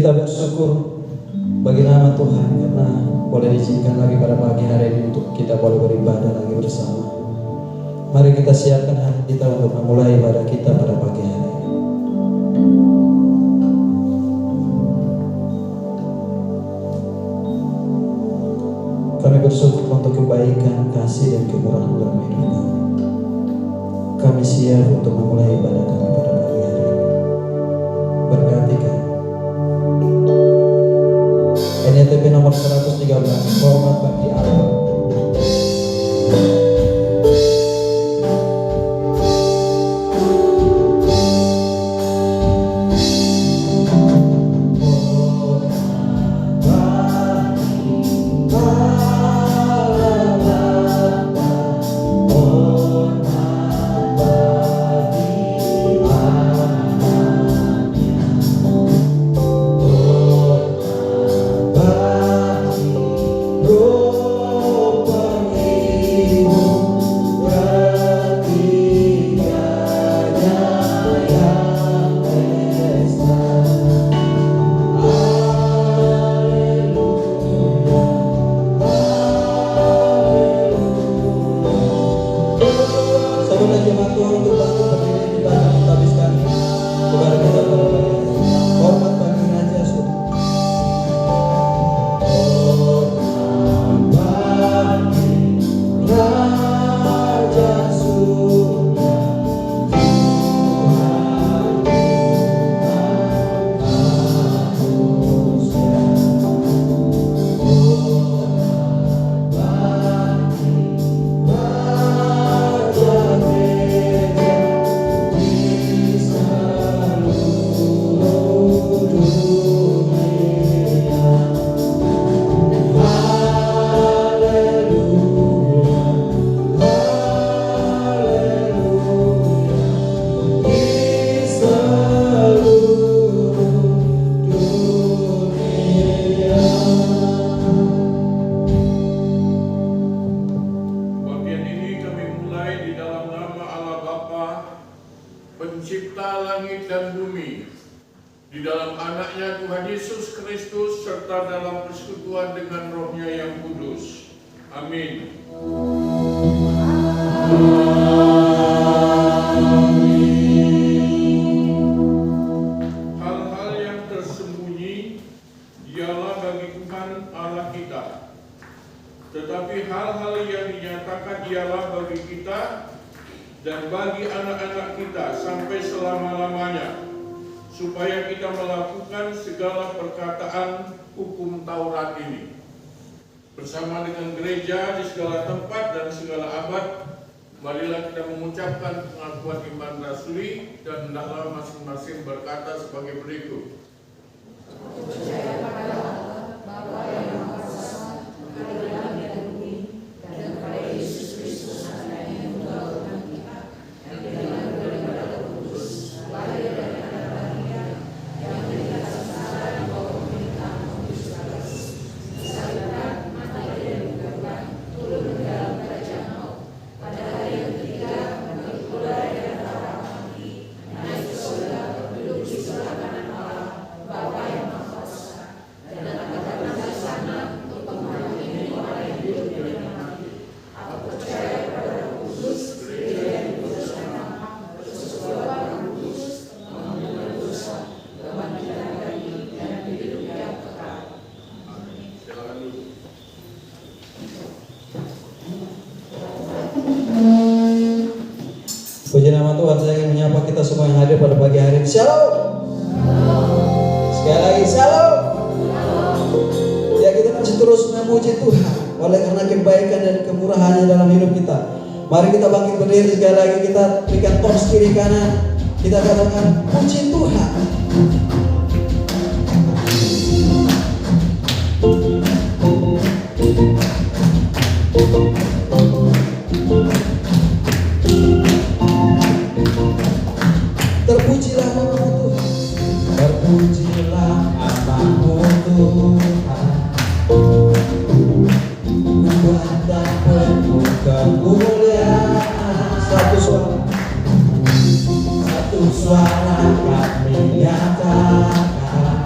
Kita bersyukur bagi nama Tuhan karena boleh diizinkan lagi pada pagi hari ini untuk kita boleh beribadah lagi bersama. Mari kita siapkan hati kita untuk memulai ibadah kita pada pagi hari ini. Kami bersyukur untuk kebaikan, kasih, dan kemurahan dalam hidup kami. Kami siap untuk memulai ibadah kami pada pagi hari ini. Berkati kami. NTP nomor 113, hormat bagi Allah. Pencipta langit dan bumi, di dalam anaknya Tuhan Yesus Kristus, serta dalam persekutuan dengan rohnya yang kudus. Amin. Hal-hal yang tersembunyi ialah bagi Tuhan Allah kita, tetapi hal-hal yang dinyatakan ialah bagi kita dan bagi anak-anak kita sampai selama-lamanya, supaya kita melakukan segala perkataan hukum Taurat ini. Bersama dengan gereja di segala tempat dan segala abad, marilah kita mengucapkan pengakuan iman rasuli dan hendaklah masing-masing berkata sebagai berikut. Percaya pada Allah, Bapa yang Maha Kuasa, Hari langit dan bumi, dan pada Yesus Kristus anaknya yang tunggal Tuhan kita, yang dengan daripada Roh Kudus, lahir dari anak Maria, yang menderita sengsara di bawah pemerintahan Pontius Pilatus, disalibkan, mati dan dikuburkan, turun ke dalam kerajaan maut. Pada hari yang ketiga, bangkit pula dari antara orang mati, naik ke surga, duduk di sebelah kanan Allah, Bapa yang Maha Kuasa, dan akan datang dari sana untuk menghakimi orang yang hidup dan yang mati. Aku percaya pada Roh Kudus, gereja yang kudus dan sama, persekutuan Roh Kudus, mengampuni dosa, kebangkitan dari dan hidup yang kekal. Silakan dulu. Puji nama Tuhan, saya ingin menyapa kita semua yang hadir pada pagi hari ini. Shalom. Sekali lagi shalom. Ya, kita masih terus memuji Tuhan oleh karena kebaikan dan kemurahannya dalam hidup kita. Mari kita bangkit berdiri sekali lagi, kita berikan tons kiri kanan. Kita katakan puji Tuhan. Terpujilah namamu Tuhan. Terpujilah namamu Tuhan. Tuhan dan penuh kemuliaan. Satu suara kami nyatakan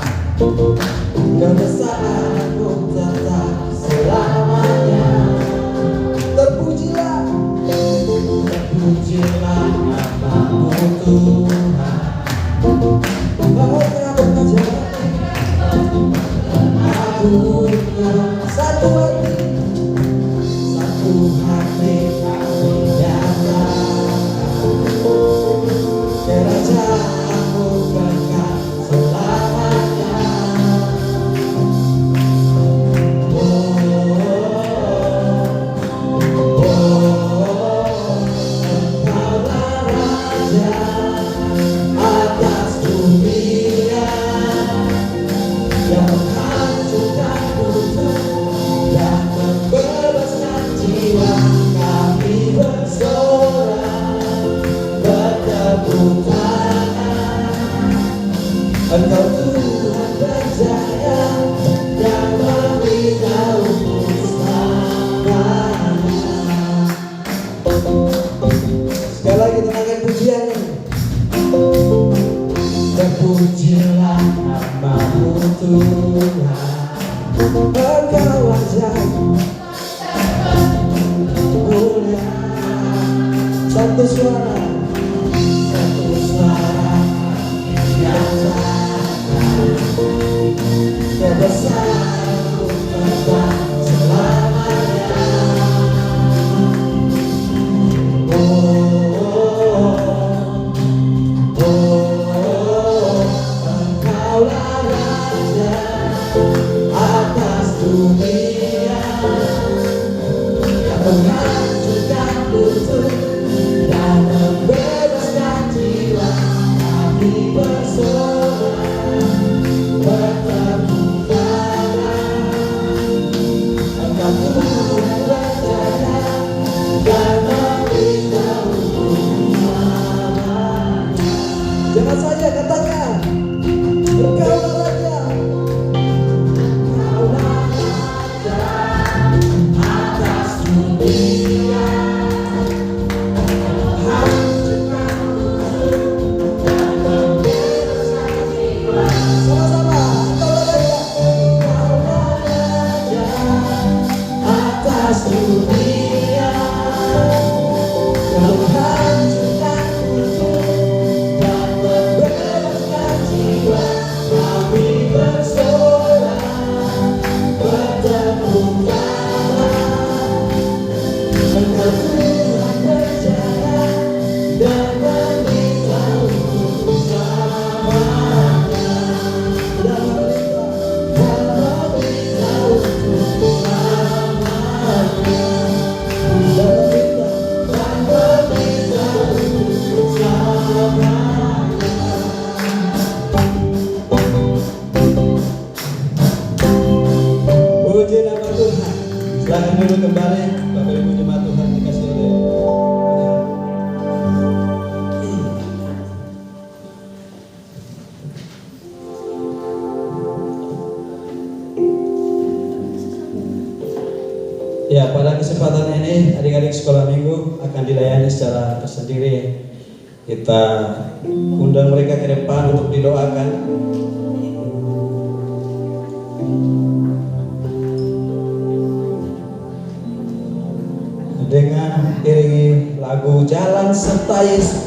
satu suara yang kebesaran tetap selamanya. Engkaulah Raja atas dunia yang menghancurkan kutub dan membebaskan jiwa. Kami bersorak bertepuk tangan. Engkau Tuhan berjaya dan memberitahu namanya. Jangan saja katakan, Engkaulah Raja, Engkaulah Raja atas dunia. Hancurkan kutub dan membebaskan jiwa. Sama-sama, Engkaulah Raja atas dunia. Menghancurkan kutub dan membebaskan jiwa. Kami bersorak bertepuk tangan. Engkau Tuhan berjaya dan memberitahu selamanya. Dan memberitahu selamanya. Puji nama Tuhan. Silakan duduk kembali, Bapak Ibu jemaat Tuhan dikasih oleh Tuhan. Ya, pada kesempatan ini adik-adik sekolah minggu akan dilayani secara tersendiri. Kita undang mereka ke depan untuk didoakan. Dengan iringi lagu Jalan Serta Yesus.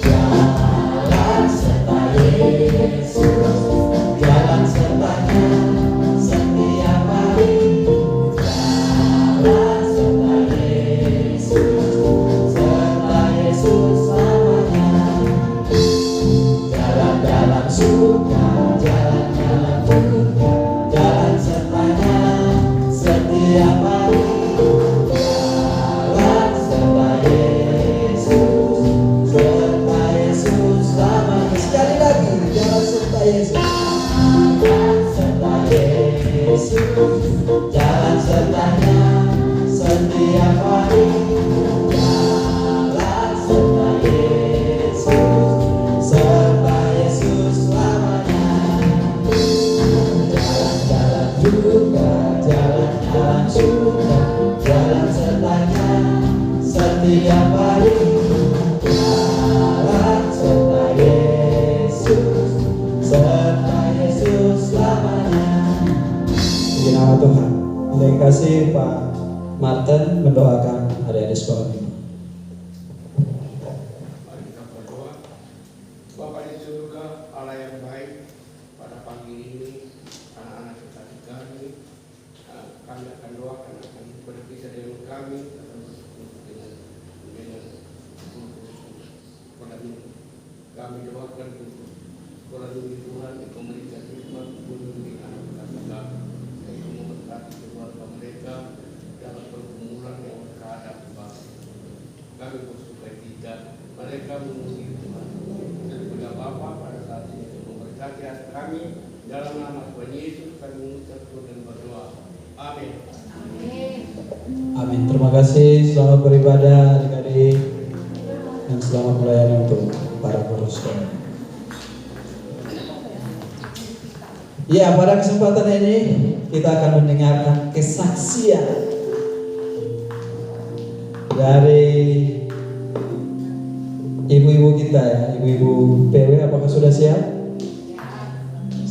Jalan serta Yesus, jalan sertanya setiap hari. Jalan serta Yesus, serta Yesus selamanya. Jalan-jalan suka, jalan-jalan duka, jalan sertanya setiap hari. Jalan serta Yesus, serta Yesus selamanya. Sekali lagi, jalan serta Yesus. Jalan serta Yesus, jalan sertanya setiap hari. Jalan serta Yesus, serta Yesus selamanya. Jalan-jalan juga, jalan-jalan suka, jalan sertanya setiap hari. Jalan serta Yesus, serta Yesus selamanya. Di nama Tuhan. Terima kasih Pak Martin mendoakan adik-adik sekolah minggu. Mari kita berdoa. Bapa di surga, Allah yang baik, pada pagi ini anak-anak kita kami akan doakan, akan berpisah dengan kami, akan bersekutu dengan pada minggu. Kami doakan untuk sekolah minggu Tuhan yang memberikan hikmat mendidik anak-anak kita, yang memberkati keluarga mereka dalam pergumulan yang mereka hadapi. Kami bersuka cita mereka memenuhi Tuhan. Dan juga Bapa pada saat ini memberkati hati kami dalam nama Tuhan Yesus kami mengucap dan berdoa. Amin. Amin. Terima kasih. Selamat beribadah adik-adik dan selamat melayani untuk para guru sekolah. Ya, pada kesempatan ini kita akan mendengarkan kesaksian dari ibu-ibu kita ya, ibu-ibu PW. Apakah sudah siap?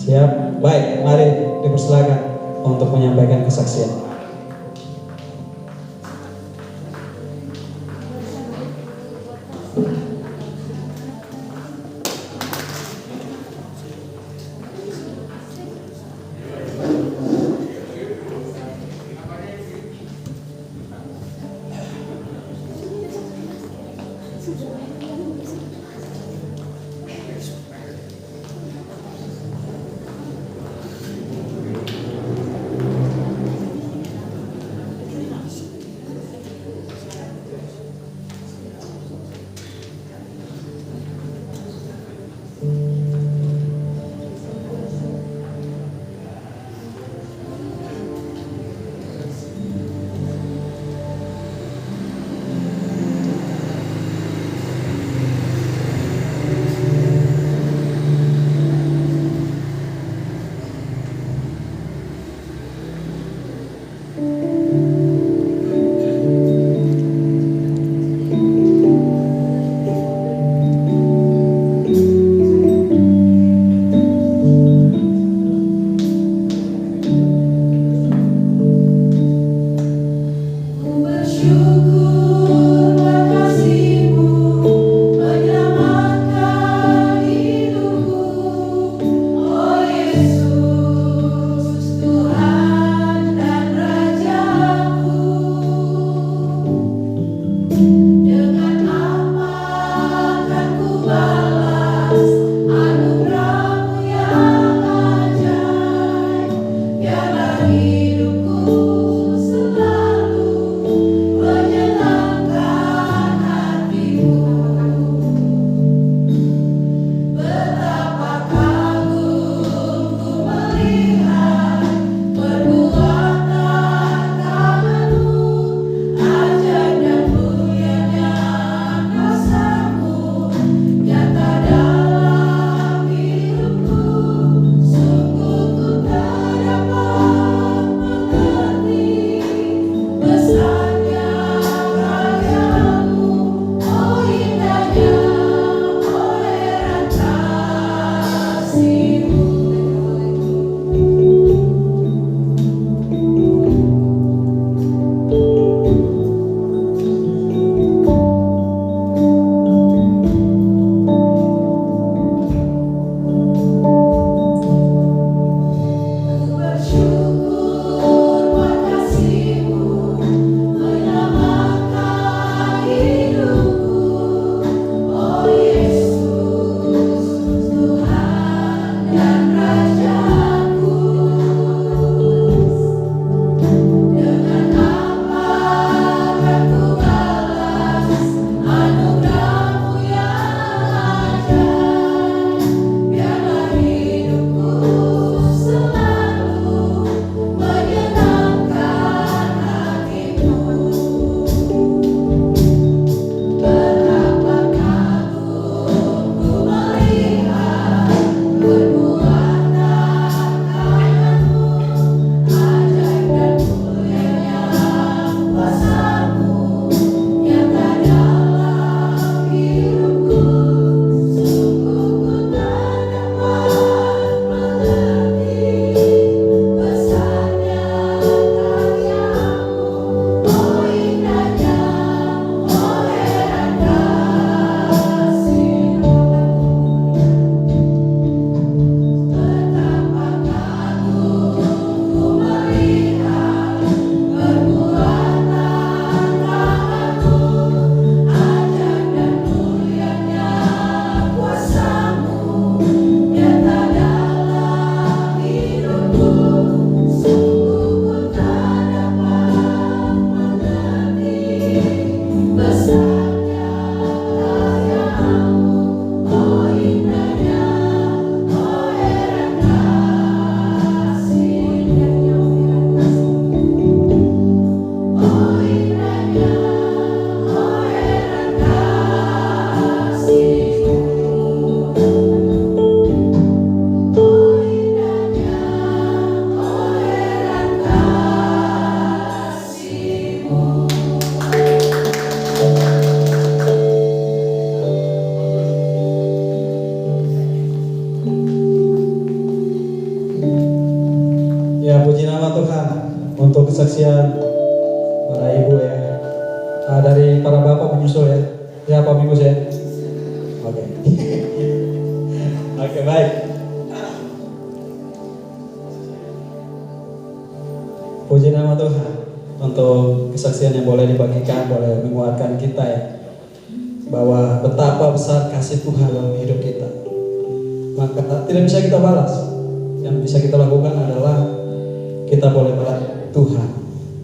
Siap? Baik, mari dipersilakan untuk menyampaikan kesaksian. kesaksian para ibu ya. Dari para bapak menyusul ya. Ya Pak Minggu ya. Oke. Oke, baik. Puji nama Tuhan untuk kesaksian yang boleh dibagikan, boleh menguatkan kita ya, bahwa betapa besar kasih Tuhan dalam hidup kita. Maka tidak bisa kita balas. Yang bisa kita lakukan adalah kita boleh melayani Tuhan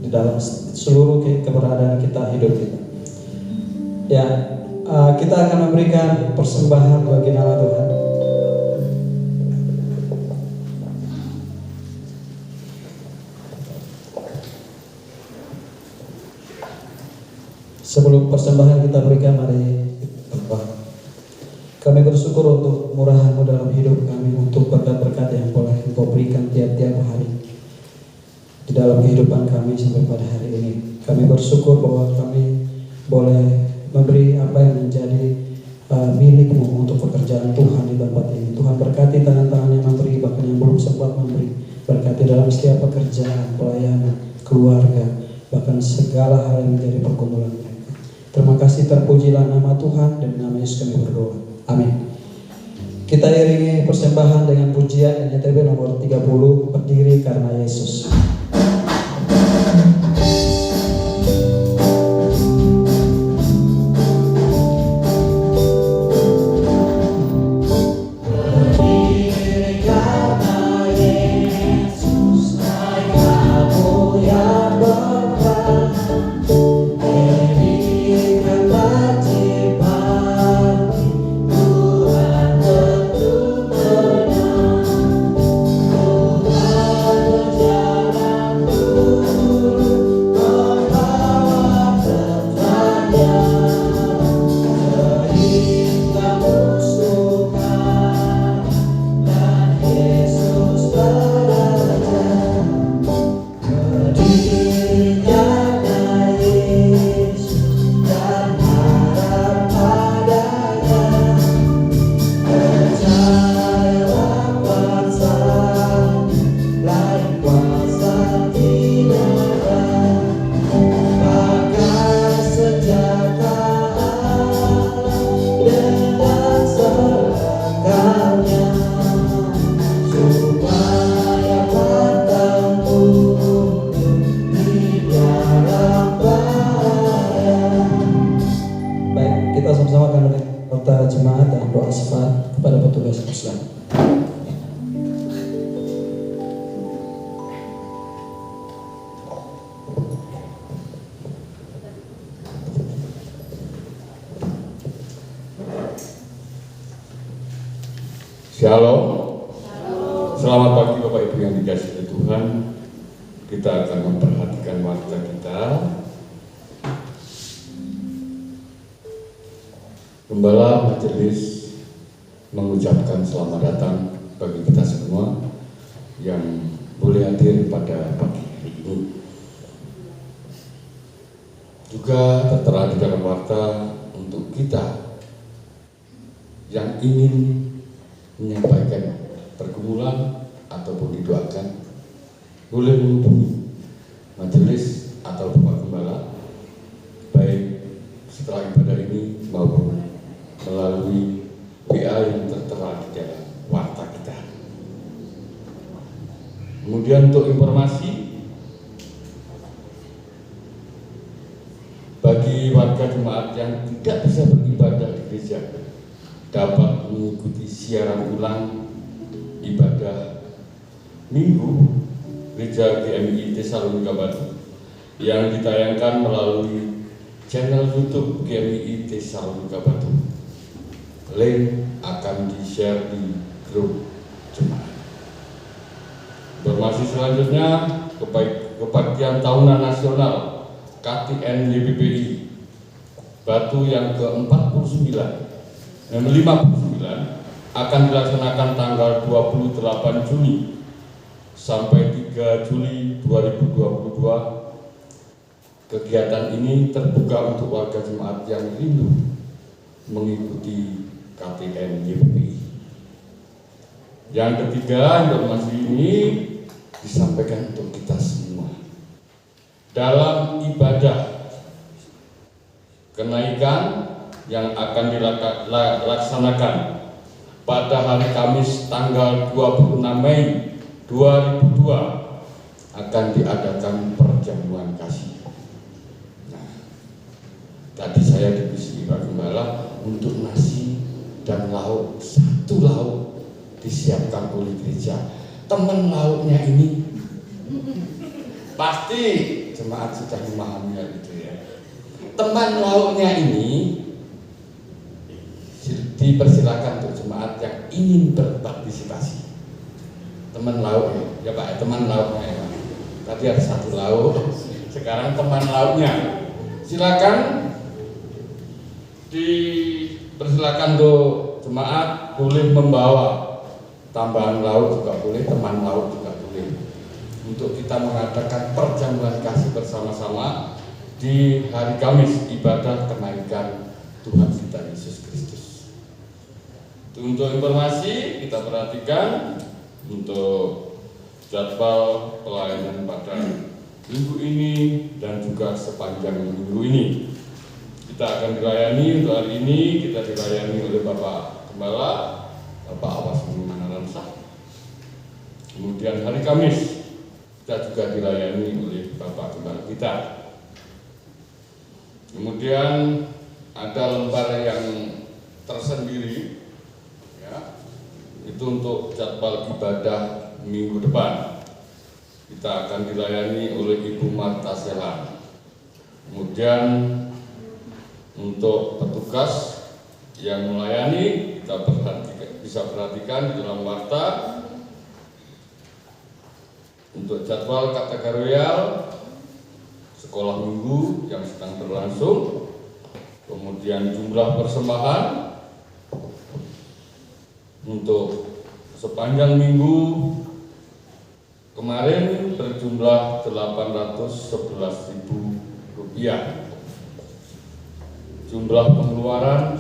di dalam seluruh keberadaan kita, hidup kita. Ya, kita akan memberikan persembahan bagi nama Tuhan. Sebelum persembahan kita berikan, mari berdoa. Kami bersyukur untuk murahan-Mu dalam hidup kami, untuk berkat-berkat yang boleh Engkau berikan tiap-tiap hari di dalam kehidupan kami sampai pada hari ini. Kami bersyukur bahwa kami boleh memberi apa yang menjadi milik-Mu untuk pekerjaan Tuhan di tempat ini. Tuhan berkati tangan-tangan yang memberi, bahkan yang belum sempat memberi. Berkati dalam setiap pekerjaan, pelayanan, keluarga, bahkan segala hal yang menjadi pergumulan mereka. Terima kasih, terpujilah nama Tuhan, dan nama Yesus kami berdoa. Amin. Kita iringi persembahan dengan pujian NYTB nomor 30, berdiri karena Yesus. Shalom. Selamat pagi Bapak Ibu yang dikasihi Tuhan. Kita akan memperhatikan warta kita. Gembala majelis mengucapkan selamat datang bagi kita semua yang boleh hadir pada pagi hari ini. Juga tertera di dalam warta untuk kita yang ingin menyampaikan pergumulan ataupun didoakan, boleh menghubungi majelis atau Bapak Gembala, baik setelah ibadah ini maupun melalui WA yang tertera di dalam warta kita. Kemudian untuk informasi bagi warga jemaat yang tidak bisa beribadah di gereja, dapat mengikuti siaran ulang ibadah Minggu Gereja GMI Tesalonika Batu yang ditayangkan melalui channel YouTube GMI Tesalonika Batu. Link akan di-share di grup jemaat. Informasi selanjutnya, kebaktian tahunan nasional KTN YBPI Batu yang ke-49 dan 59 akan dilaksanakan tanggal 28 Juni sampai 3 Juli 2022. Kegiatan ini terbuka untuk warga jemaat yang rindu mengikuti KTN YBPI. Yang ketiga, informasi ini disampaikan untuk kita semua. dalam ibadah kenaikan yang akan dilaksanakan pada hari Kamis tanggal 26 Mei 2002 akan diadakan perjamuan kasih. Nah, tadi saya dibisiki Pak Gembala untuk nasi dan lauk, 1 lauk disiapkan oleh gereja. Teman lauknya ini pasti jemaat sudah memahami hal itu ya. Teman lauknya ini dipersilakan untuk jemaat yang ingin berpartisipasi. Teman lauk ya Pak, teman lauknya ya Pak. Tadi ada 1 lauk, sekarang teman lauknya. Silakan dipersilakan untuk jemaat boleh membawa tambahan lauk juga boleh, teman lauk juga boleh, untuk kita mengadakan perjamuan kasih bersama-sama di hari Kamis ibadah kenaikan Tuhan kita Yesus Kristus. Untuk informasi kita perhatikan untuk jadwal pelayanan pada minggu ini dan juga sepanjang minggu ini. Kita akan dilayani untuk hari ini, kita dilayani oleh Bapak Gembala, Bapak Awas Manaransah. Kemudian hari Kamis kita juga dilayani oleh Bapak Gembala kita. Kemudian ada lembar yang tersendiri, ya, itu untuk jadwal ibadah minggu depan. Kita akan dilayani oleh Ibu Marta Selan. Kemudian untuk petugas yang melayani, kita bisa perhatikan di dalam warta untuk jadwal kategorial sekolah minggu yang sedang berlangsung, kemudian jumlah persembahan untuk sepanjang minggu kemarin berjumlah Rp811.000. Jumlah pengeluaran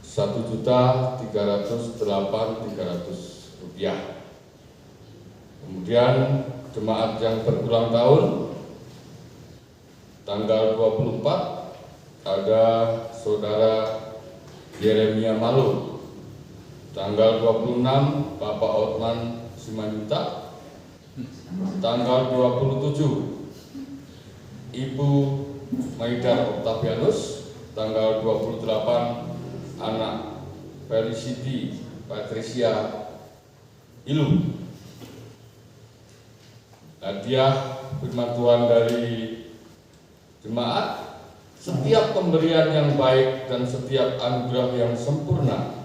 Rp1.308.300. Kemudian jemaat yang berulang tahun tanggal 24 ada Saudara Yeremia Malu. Tanggal 26 Bapak Otman Simanjuntak. Tanggal 27 Ibu Maidar Octavianus. Tanggal 28 anak Felicity Patricia Ilu. Hadiah firman Tuhan dari jemaat, setiap pemberian yang baik dan setiap anugerah yang sempurna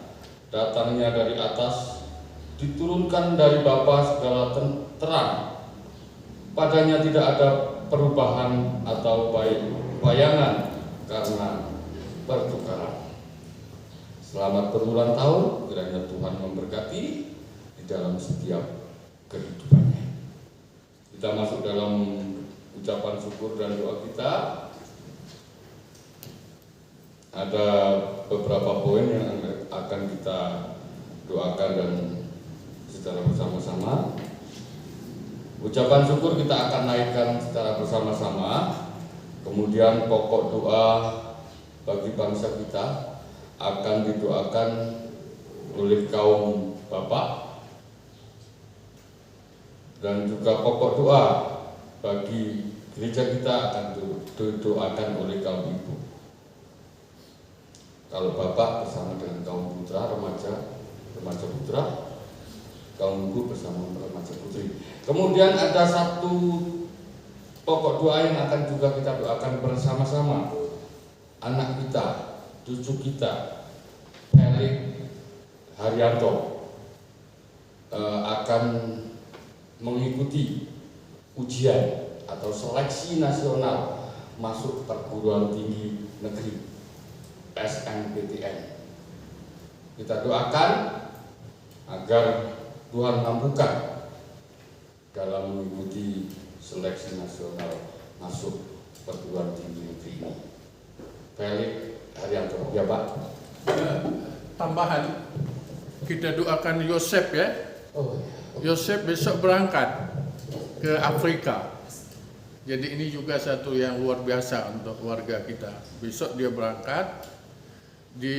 datangnya dari atas, diturunkan dari Bapa segala terang. Padanya tidak ada perubahan atau bayangan karena pertukaran. Selamat berulang tahun, kiranya Tuhan memberkati di dalam setiap kehidupannya. Kita masuk dalam ucapan syukur dan doa kita. Ada beberapa poin yang akan kita doakan dan secara bersama-sama. Ucapan syukur kita akan naikkan secara bersama-sama. Kemudian pokok doa bagi bangsa kita akan didoakan oleh kaum bapak, dan juga pokok doa bagi gereja kita akan didoakan oleh kaum ibu. Kalau bapak bersama dengan kaum putra, remaja putra, kaum ibu bersama remaja putri. Kemudian ada satu pokok doa yang akan juga kita doakan bersama-sama. Anak kita, cucu kita, Felix Haryanto akan mengikuti ujian atau seleksi nasional masuk perguruan tinggi negeri SNPTN. Kita doakan agar Tuhan mampukan dalam mengikuti seleksi nasional masuk perguruan tinggi negeri ini. Felix Haryanto, ya Pak. Tambahan, kita doakan Yosef ya. Oh, Yosef besok berangkat ke Afrika. Jadi ini juga satu yang luar biasa untuk warga kita. Besok dia berangkat di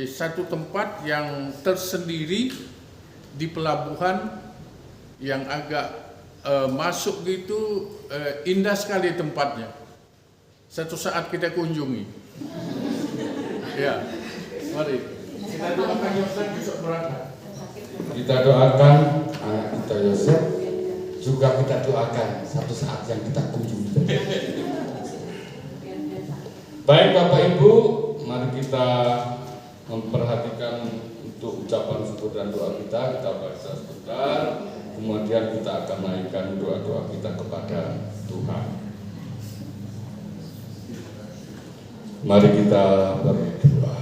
satu tempat yang tersendiri di pelabuhan yang agak masuk gitu, indah sekali tempatnya. Satu saat kita kunjungi. Ya, mari kita doakan Yosef besok berangkat. Kita doakan anak kita Yosef, juga kita doakan satu saat yang kita kunjungi. Baik Bapak Ibu, mari kita memperhatikan untuk ucapan syukur dan doa kita baca sebentar, kemudian kita akan naikkan doa-doa kita kepada Tuhan. Mari kita berdoa.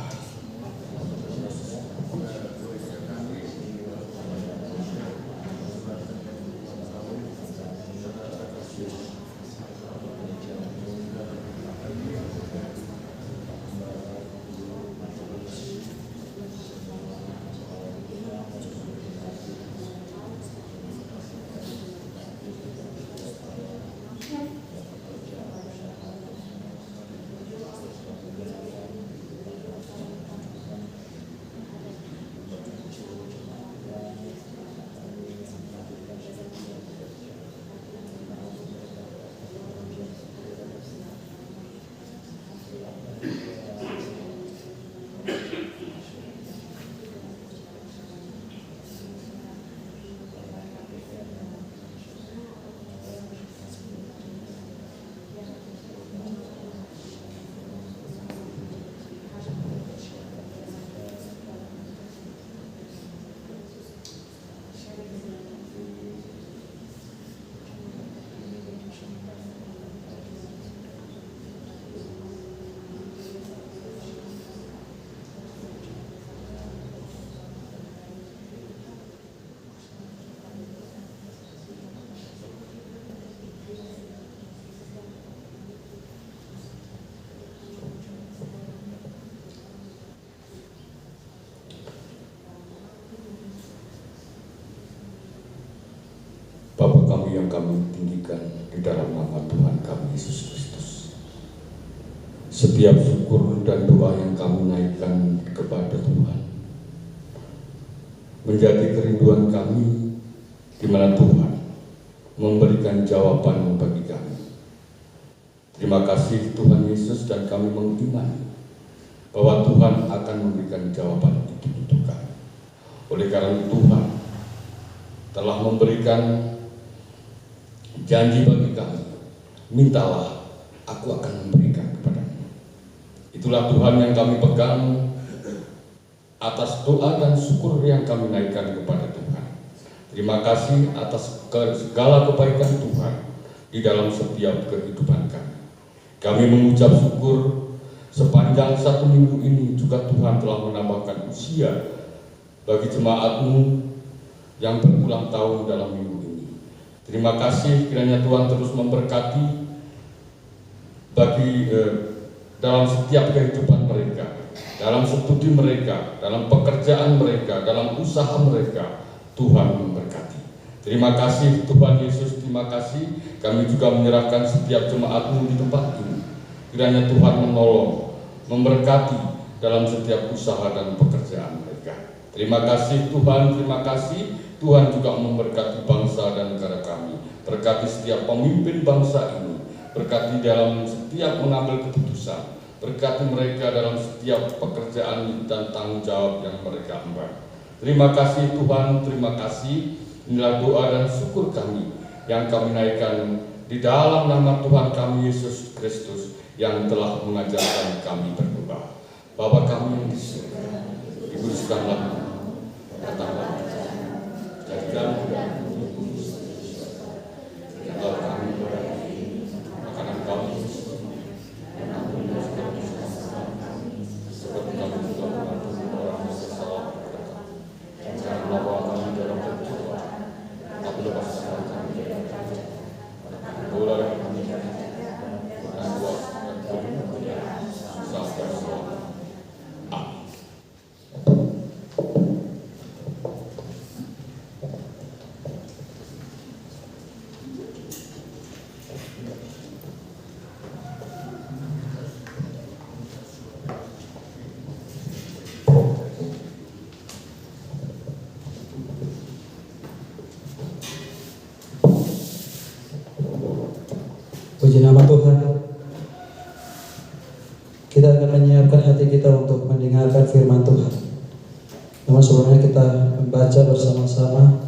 Bapa kami yang kami tinggikan di dalam nama Tuhan kami Yesus Kristus. Setiap syukur dan doa yang kami naikkan kepada Tuhan menjadi kerinduan kami, di mana Tuhan memberikan jawaban bagi kami. Terima kasih Tuhan Yesus, dan kami mengimani bahwa Tuhan akan memberikan jawaban itu untuk kami. Oleh karena Tuhan telah memberikan janji bagi kami, mintalah, aku akan memberikan kepadamu. Itulah Tuhan yang kami pegang atas doa dan syukur yang kami naikkan kepada Tuhan. Terima kasih atas segala kebaikan Tuhan di dalam setiap kehidupan kami. Kami mengucap syukur sepanjang 1 minggu ini juga Tuhan telah menambahkan usia bagi jemaat-Mu yang berulang tahun dalam minggu ini. Terima kasih kiranya Tuhan terus memberkati bagi dalam setiap kehidupan mereka, dalam studi mereka, dalam pekerjaan mereka, dalam usaha mereka. Tuhan memberkati. Terima kasih Tuhan Yesus, terima kasih. Kami juga menyerahkan setiap jemaat-Mu di tempat ini. Kiranya Tuhan menolong, memberkati dalam setiap usaha dan pekerjaan mereka. Terima kasih Tuhan, terima kasih. Tuhan juga memberkati bangsa dan negara kami. Berkati setiap pemimpin bangsa ini. Berkati dalam setiap mengambil keputusan. Berkati mereka dalam setiap pekerjaan dan tanggung jawab yang mereka emban. Terima kasih Tuhan, terima kasih. Inilah doa dan syukur kami yang kami naikkan di dalam nama Tuhan kami Yesus Kristus yang telah mengajarkan kami berdoa. Bapa kami yang di surga, dikuduskanlah namamu, datanglah kerajaan-Mu, jadilah kehendakmu di bumi seperti di surga. Berikanlah kami pada hari ini makanan kami dan ampunilah segala kesalahan kami, seperti kami juga mengampuni orang yang bersalah kepada kami. Dan jangan bawa kami dalam pencobaan, tapi lepaskanlah kami dari jahat. Bola yang kami dan kuasa dan kemuliaan sampai selamanya. Amin. Puji nama Tuhan. Kita akan menyiapkan hati kita untuk mendengarkan firman Tuhan. Namun sebelumnya kita membaca bersama-sama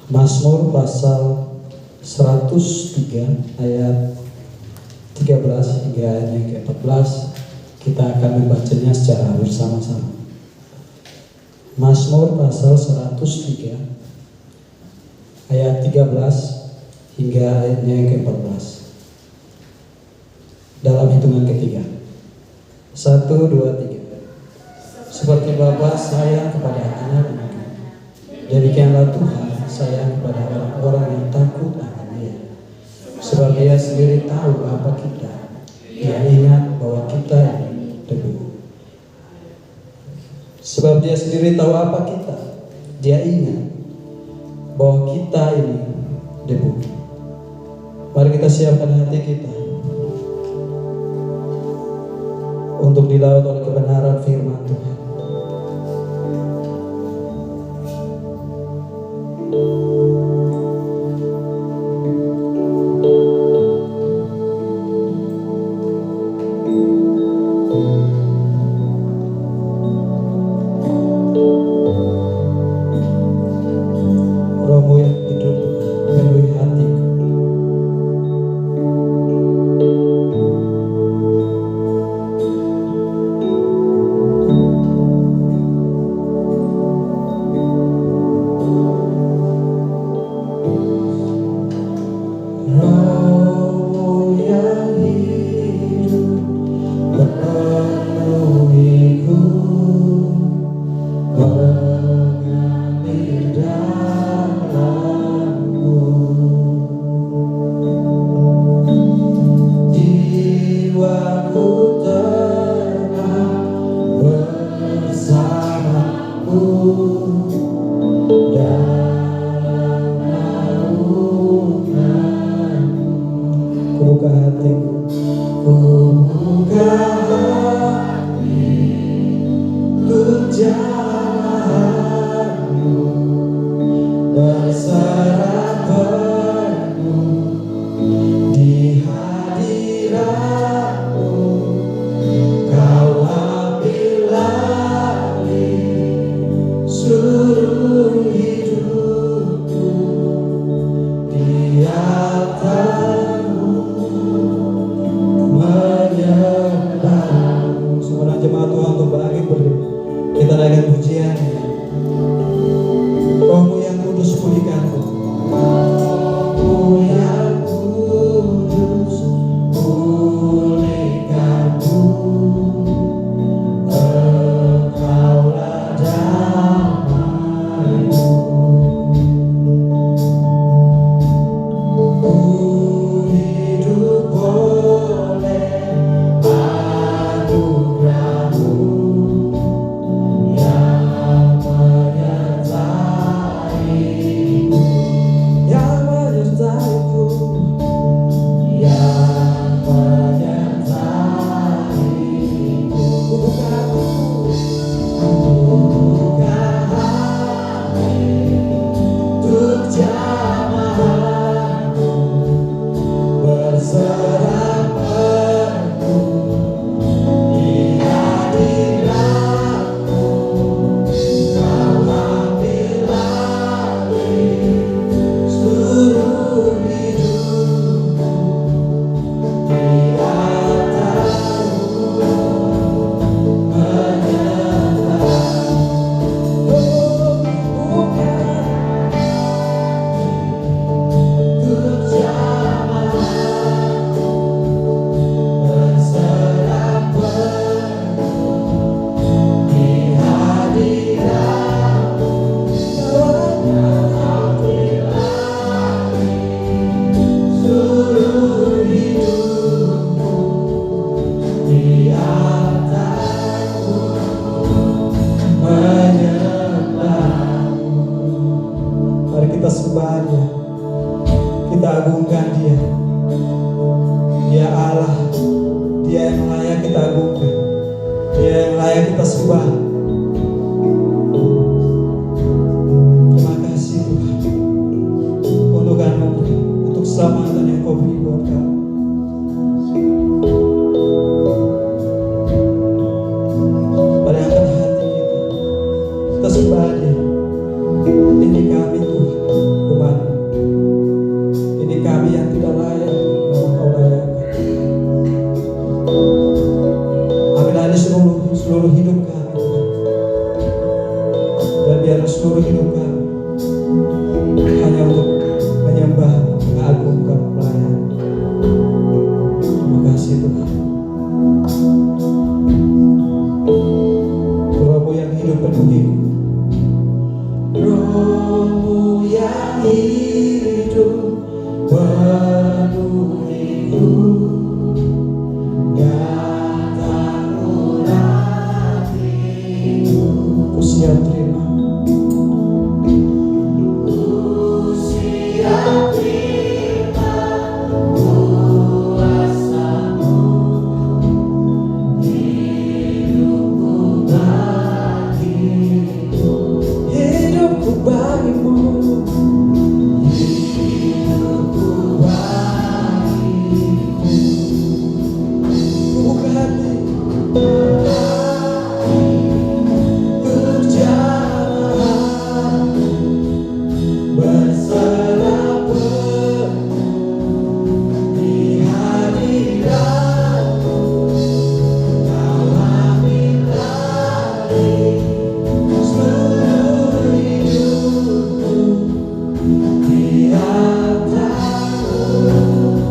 Mazmur pasal 103 ayat 13 hingga ayat yang ke-14. Kita akan membacanya secara bersama-sama. Mazmur pasal 103 ayat 13 hingga ayatnya yang ke-14. Dalam hitungan ketiga. 1, 2, 3. Seperti Bapa sayang kepada anak-anaknya, demikianlah Tuhan sayang kepada orang-orang yang takut akan Dia. Sebab Dia sendiri tahu apa kita. Dia ingat bahwa kita ini debu. Sebab Dia sendiri tahu apa kita. Dia ingat bahwa kita ini debu. Mari kita siapkan hati kita untuk dilaut oleh kebenaran firman Tuhan. Rohmu yang hidup penuhi hatiku. Rohmu yang hidup memenuhiku, mengalir dalamku. Jiwaku tenang bersamamu dalam naungan. Ku buka hatiku, ku buka hati untuk jalanmu, berserah penuh di hadiratmu. Kau ambil alih seluruh hidupku, di altarmu menyembahmu. Semua jemaat Tuhan untuk bangkit berdiri. Kita naikkan puji dalam seluruh hidup kami, hanya untuk menyembah, mengagungkan, melayani. Terima kasih Tuhan. Roh-Mu yang hidup penuhiku, Roh-Mu yang hidup penuhiku, nyatakanlah hatiku. Ku siap terima, ku siap terima kuasa-Mu, hidupku bagimu, hidupku bagimu, hidupku bagimu. Ku buka hati untuk jamaah berserah di hadirat-Mu. Kau ambillah seluruh hidupku, di atas-Mu menyembah.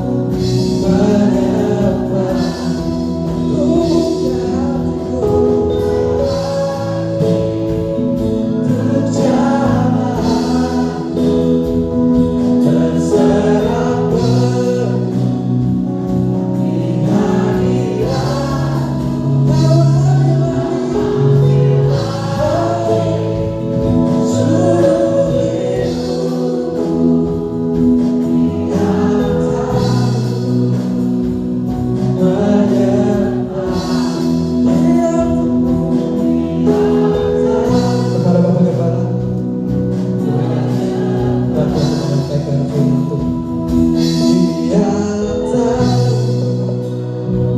Ku buka hatiku untuk jamaah berserah di hadirat. Kau ambillah seluruh hidupku, di atas-Mu menyembah. Kepada Bapak Gembala, berikan bantuan menyampaikan firman Tuhan. Di atas-Mu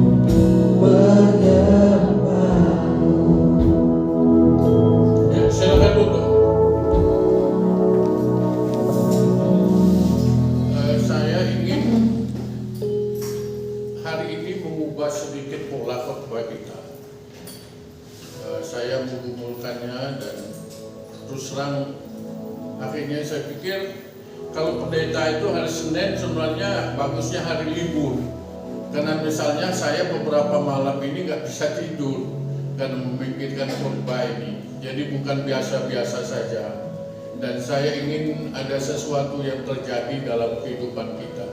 menyembah. Ya, silakan duduk. Saya ingin hari ini mengubah sedikit pola khotbah kita. Saya menggumulkannya dan terus terang akhirnya saya pikir kalau pendeta itu hari Senin sebenarnya bagusnya hari libur. Karena misalnya saya beberapa malam ini nggak bisa tidur karena memikirkan khotbah ini. Jadi bukan biasa-biasa saja. Dan saya ingin ada sesuatu yang terjadi dalam kehidupan kita.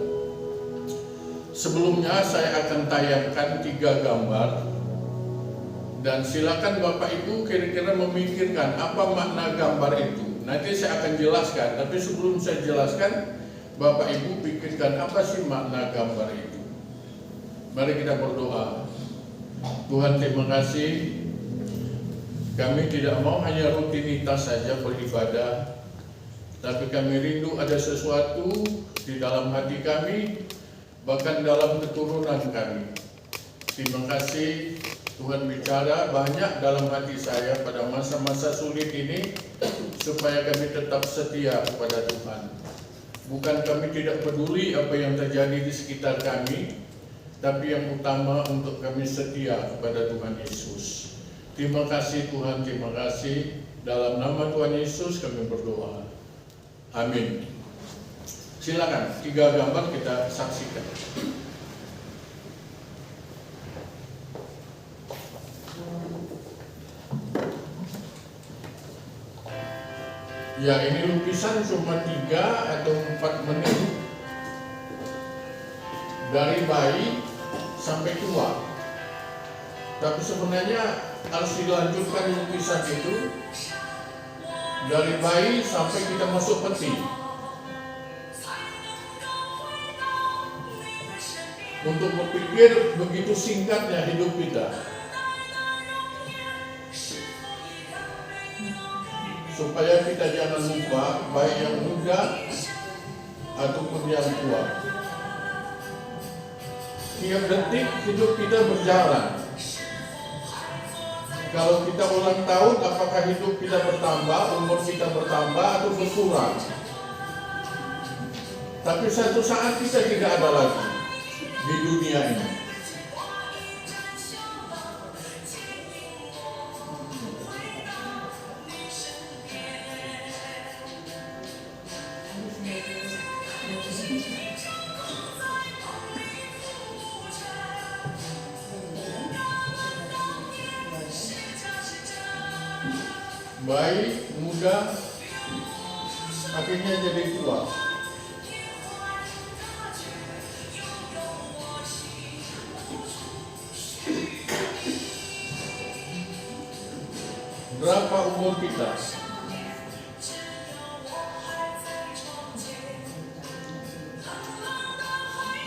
Sebelumnya saya akan tayangkan 3 gambar. Dan silakan Bapak Ibu kira-kira memikirkan apa makna gambar itu. Nanti saya akan jelaskan, tapi sebelum saya jelaskan, Bapak Ibu pikirkan apa sih makna gambar itu. Mari kita berdoa. Tuhan, terima kasih. Kami tidak mau hanya rutinitas saja beribadah, tapi kami rindu ada sesuatu di dalam hati kami, bahkan dalam keturunan kami. Terima kasih Tuhan bicara banyak dalam hati saya pada masa-masa sulit ini, supaya kami tetap setia kepada Tuhan. Bukan kami tidak peduli apa yang terjadi di sekitar kami, tapi yang utama untuk kami setia kepada Tuhan Yesus. Terima kasih Tuhan, terima kasih. Dalam nama Tuhan Yesus kami berdoa. Amin. Silakan, 3 gambar kita saksikan. Ya, ini lukisan cuma 3 atau 4 menit. Dari bayi sampai tua. Tapi sebenarnya harus dilanjutkan lukisan itu dari bayi sampai kita masuk peti. Untuk berpikir begitu singkatnya hidup kita. Supaya kita jangan lupa baik yang muda ataupun yang tua. Tiap detik hidup kita berjalan. Kalau kita ulang tahun, apakah hidup kita bertambah, umur kita bertambah atau berkurang? Tapi satu saat kita tidak ada lagi di dunia ini. baik, muda, akhirnya jadi tua. Berapa umur kita?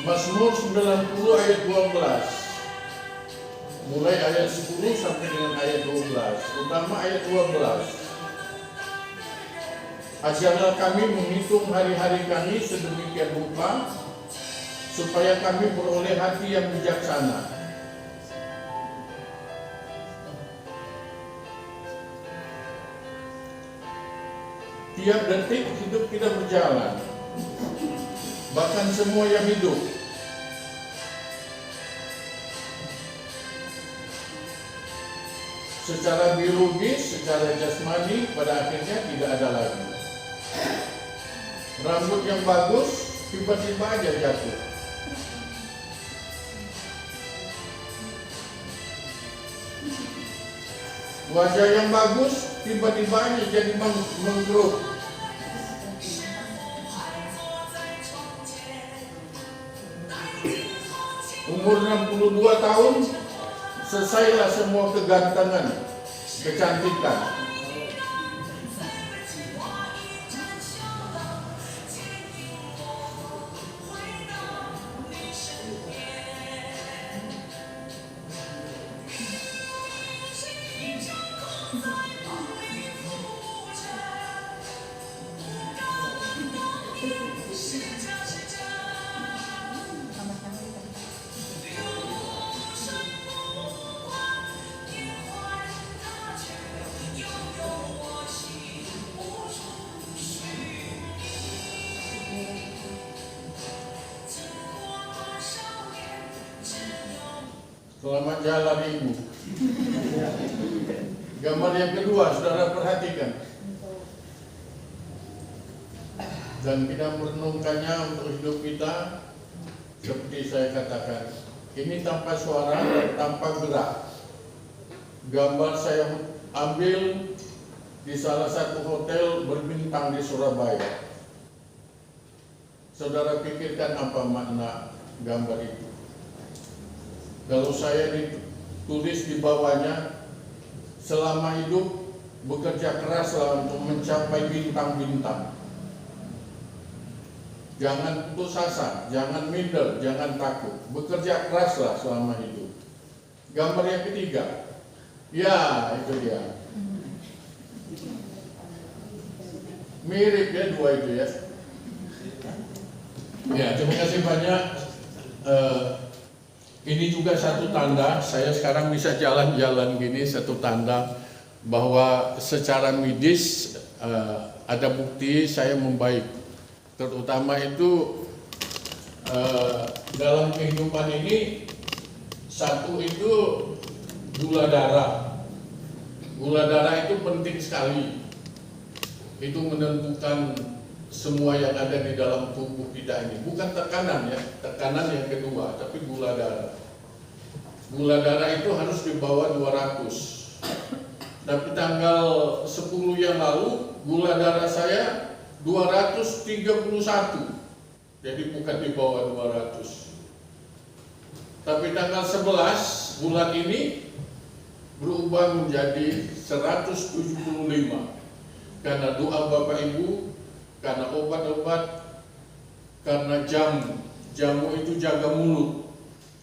Mazmur 90 ayat 12. Mulai ayat 10 sampai dengan ayat 12. Utama ayat 12. Ajarlah kami menghitung hari-hari kami sedemikian rupa, supaya kami beroleh hati yang bijaksana. Tiap detik hidup kita berjalan, bahkan semua yang hidup. Secara biologis, secara jasmani, pada akhirnya tidak ada lagi. Rambut yang bagus tiba-tiba aja jatuh. Wajah yang bagus tiba-tiba aja jadi mengkerut. Umur 62 tahun selesailah semua kegantengan, kecantikan. Selamat jalan Ibu. Gambar yang kedua, saudara perhatikan. Dan kita merenungkannya untuk hidup kita. Seperti saya katakan, ini tanpa suara dan tanpa gerak. Gambar saya ambil di salah satu hotel berbintang di Surabaya. Saudara pikirkan apa makna gambar itu? Kalau saya ditulis di bawahnya, selama hidup bekerja keraslah untuk mencapai bintang-bintang. Jangan putus asa, jangan minder, jangan takut. Bekerja keraslah selama hidup. Gambar yang ketiga, ya itu dia. Mirip ya dua itu ya. Ya, terima kasih banyak. Ini juga satu tanda, saya sekarang bisa jalan-jalan gini, satu tanda bahwa secara medis ada bukti saya membaik. Terutama itu dalam kehidupan ini, satu itu gula darah. Gula darah itu penting sekali. Itu menentukan semua yang ada di dalam tubuh kita ini. Bukan tekanan ya, tekanan yang kedua, tapi gula darah. Gula darah itu harus di bawah 200. Tapi tanggal 10 yang lalu, gula darah saya 231. Jadi bukan di bawah 200. Tapi tanggal 11 bulan ini berubah menjadi 175. Karena doa Bapak Ibu, karena obat-obat, karena jamu itu jaga mulut.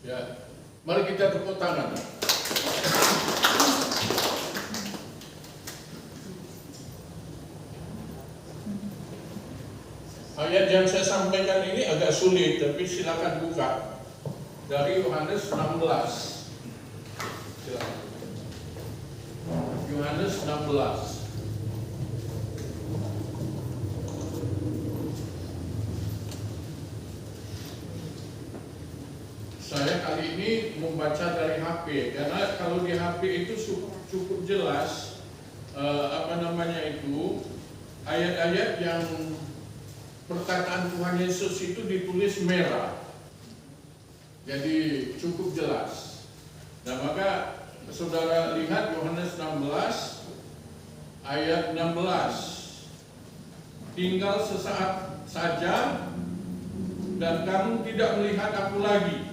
Ya, mari kita tepuk tangan. Ayat yang saya sampaikan ini agak sulit, tapi silakan buka dari Yohanes 16. Silakan. Yohanes 16. Saya kali ini membaca dari HP, karena kalau di HP itu cukup jelas ayat-ayat yang perkataan Tuhan Yesus itu ditulis merah, jadi cukup jelas. Nah maka saudara lihat Yohanes 16 ayat 16. Tinggal sesaat saja dan kamu tidak melihat aku lagi,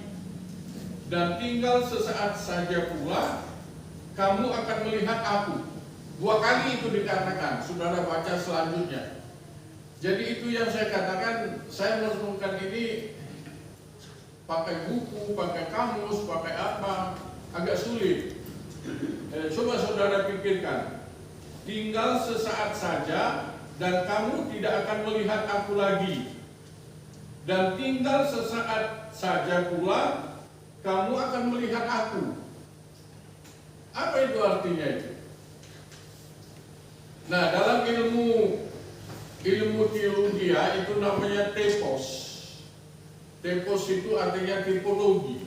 dan tinggal sesaat saja pula kamu akan melihat aku. 2 kali itu dikatakan. Saudara baca selanjutnya. Jadi itu yang saya katakan, saya merenungkan ini pakai buku, pakai kamus, pakai apa, agak sulit. Coba saudara pikirkan, tinggal sesaat saja dan kamu tidak akan melihat aku lagi, dan tinggal sesaat saja pula kamu akan melihat aku. Apa itu artinya itu? Nah, dalam ilmu teologi itu namanya tepos. Tepos itu artinya tipologi.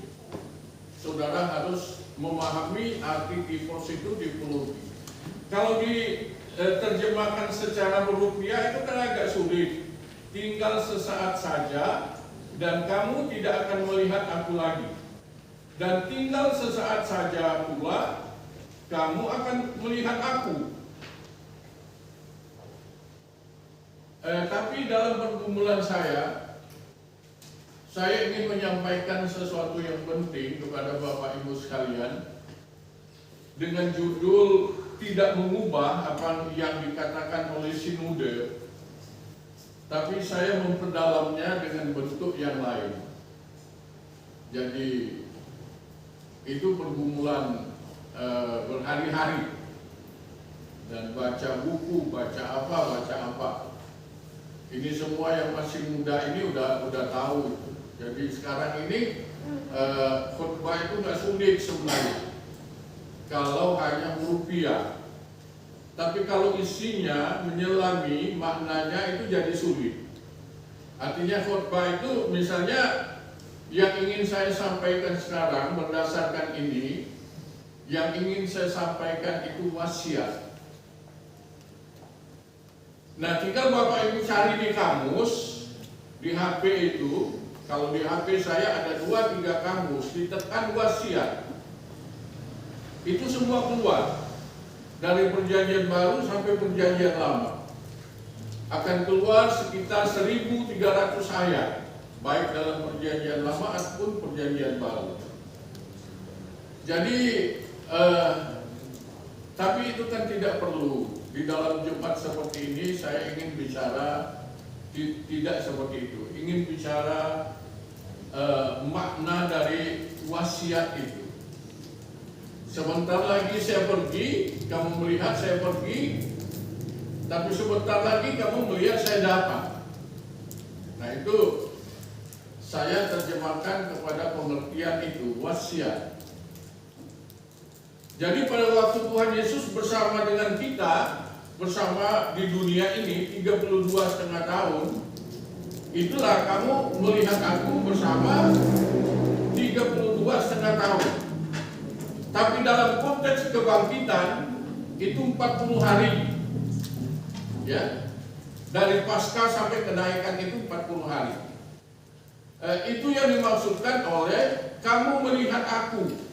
Saudara harus memahami arti tepos itu tipologi. Kalau diterjemahkan secara berupiah itu kan agak sulit. Tinggal sesaat saja dan kamu tidak akan melihat aku lagi, dan tinggal sesaat saja pula kamu akan melihat aku. Tapi dalam pergumulan saya ingin menyampaikan sesuatu yang penting kepada Bapak Ibu sekalian dengan judul tidak mengubah apa yang dikatakan oleh sinode, tapi saya memperdalamnya dengan bentuk yang lain. Jadi itu pergumulan berhari-hari, dan baca buku, baca apa. Ini semua yang masih muda ini udah tahu. Jadi sekarang ini khotbah itu nggak sulit sebenarnya kalau hanya merupiah. Tapi kalau isinya menyelami maknanya itu jadi sulit. Artinya khotbah itu misalnya yang ingin saya sampaikan sekarang berdasarkan ini, yang ingin saya sampaikan itu wasiat. Nah, tinggal Bapak Ibu cari di kamus, di HP itu, kalau di HP saya ada 2-3 kamus, ditekan wasiat. Itu semua keluar. Dari perjanjian baru sampai perjanjian lama. Akan keluar sekitar 1.300 ayat, baik dalam perjanjian lama ataupun perjanjian baru. Jadi, tapi itu kan tidak perlu. Di dalam Jumat seperti ini saya ingin bicara tidak seperti itu. Ingin bicara makna dari wasiat itu. Sebentar lagi saya pergi, kamu melihat saya pergi, tapi sebentar lagi kamu melihat saya datang. Nah, itu saya terjemahkan kepada pengertian itu, wasiat. Jadi pada waktu Tuhan Yesus bersama dengan kita, bersama di dunia ini 32,5 tahun, itulah kamu melihat aku bersama 32,5 tahun. Tapi dalam konteks kebangkitan itu 40 hari. Ya. Dari Paskah sampai kenaikan itu 40 hari. Itu yang dimaksudkan oleh kamu melihat aku.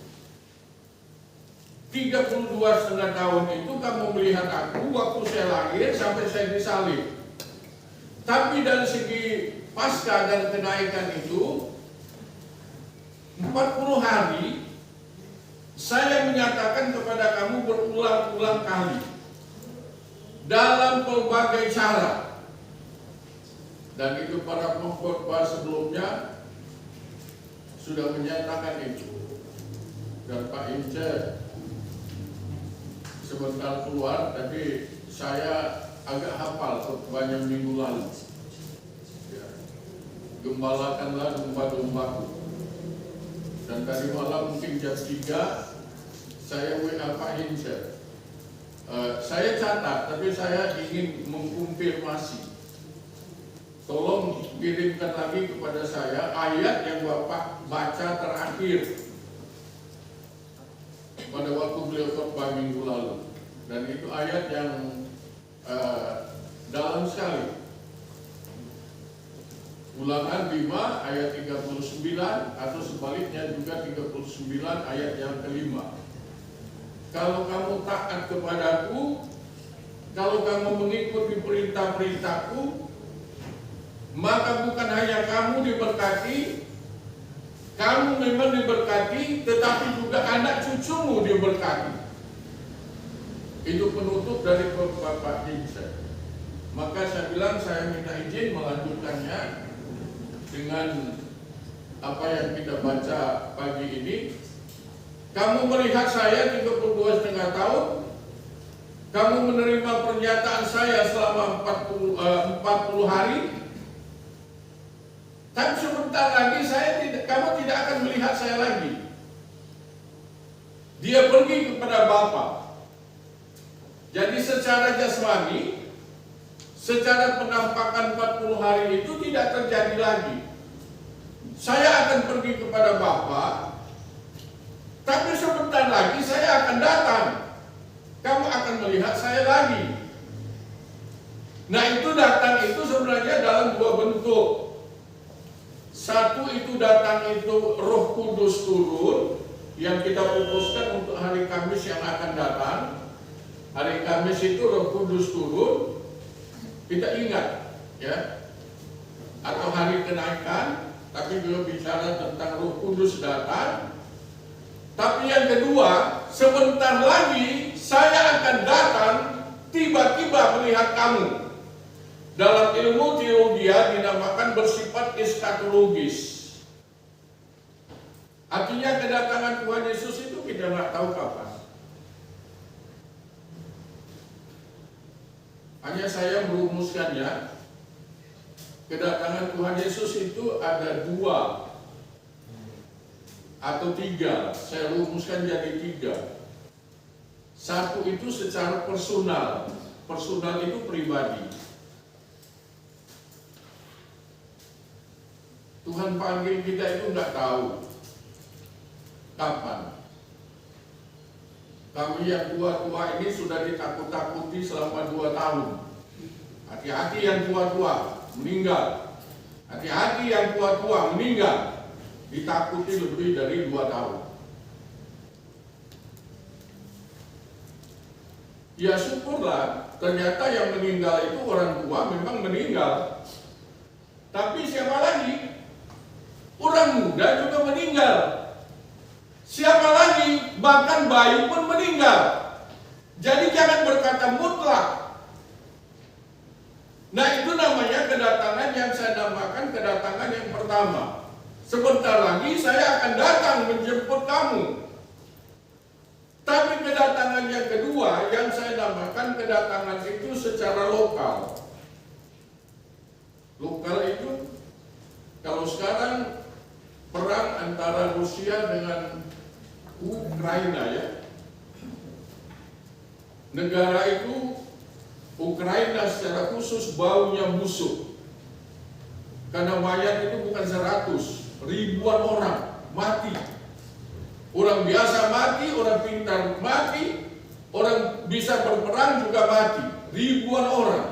32,5 tahun itu kamu melihat aku waktu saya lahir sampai saya disalib. Tapi dari segi Paskah dan kenaikan itu 40 hari saya menyatakan kepada kamu berulang-ulang kali dalam berbagai cara. Dan itu para pengkhotbah sebelumnya sudah menyatakan itu. Dan Pak Ince sebentar keluar, tapi saya agak hafal khotbahnya minggu lalu. Ya. Gembalakanlah domba-dombaku. Dan tadi malam mungkin jam 3 saya WA Pak Hincer. Saya catat, tapi saya ingin mengkonfirmasi. Tolong kirimkan lagi kepada saya ayat yang Bapak baca terakhir pada waktu beliau khotbah minggu lalu. Dan itu ayat yang dalam sekali. Ulangan 5 ayat 39 atau sebaliknya juga 39 ayat yang kelima. Kalau kamu taat kepadaku, kalau kamu mengikuti perintah-perintahku, maka bukan hanya kamu diberkati, kamu memang diberkati, tetapi juga anak cucumu diberkati. Itu penutup dari Bapak Vincent. Maka saya bilang saya minta izin melanjutkannya dengan apa yang kita baca pagi ini. Kamu melihat saya 32,5 tahun, kamu menerima pernyataan saya selama 40 hari. Tapi sebentar lagi kamu tidak akan melihat saya lagi. Dia pergi kepada Bapa. Jadi secara jasmani, secara penampakan 40 hari itu tidak terjadi lagi. Saya akan pergi kepada Bapa, tapi sebentar lagi saya akan datang. Kamu akan melihat saya lagi. Nah, itu datang itu sebenarnya dalam dua bentuk. Satu itu datang itu Roh Kudus turun yang kita putuskan untuk hari Kamis yang akan datang. Hari Kamis itu Roh Kudus turun. Kita ingat ya. Atau hari kenaikan, tapi juga bicara tentang Roh Kudus datang. Tapi yang kedua, sebentar lagi saya akan datang tiba-tiba melihat kamu. Dalam ilmu teologi dinamakan bersifat eskatologis. Artinya kedatangan Tuhan Yesus itu kita nggak tahu kapan. Hanya saya merumuskannya. Kedatangan Tuhan Yesus itu ada 2 atau 3. Saya rumuskan jadi 3. Satu itu secara personal. Personal itu pribadi. Tuhan panggil kita itu nggak tahu kapan. Kami yang tua-tua ini sudah ditakut-takuti selama 2 tahun. Hati-hati yang tua-tua meninggal. Hati-hati yang tua-tua meninggal. Ditakuti lebih dari 2 tahun. Ya syukurlah, ternyata yang meninggal itu orang tua memang meninggal. Tapi siapa lagi? Orang muda juga meninggal. Siapa lagi? Bahkan bayi pun meninggal. Jadi jangan berkata mutlak. Nah, itu namanya kedatangan yang saya namakan kedatangan yang pertama. Sebentar lagi saya akan datang menjemput kamu. Tapi kedatangan yang kedua yang saya namakan kedatangan itu secara lokal. Lokal itu kalau sekarang perang antara Rusia dengan Ukraina ya. Negara itu Ukraina secara khusus baunya busuk. Karena mayat itu bukan 100, ribuan orang mati. Orang biasa mati, orang pintar mati, orang bisa berperang juga mati. Ribuan orang.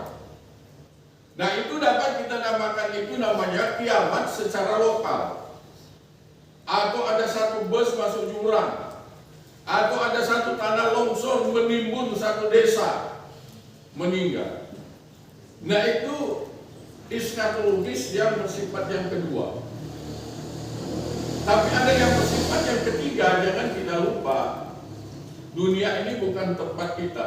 Nah, itu dapat kita namakan itu namanya kiamat secara lokal. Atau ada satu bus masuk jurang, atau ada satu tanah longsor menimbun satu desa, meninggal. Nah, itu eskatologis yang bersifat yang kedua. Tapi ada yang bersifat yang ketiga, jangan kita lupa. Dunia ini bukan tempat kita.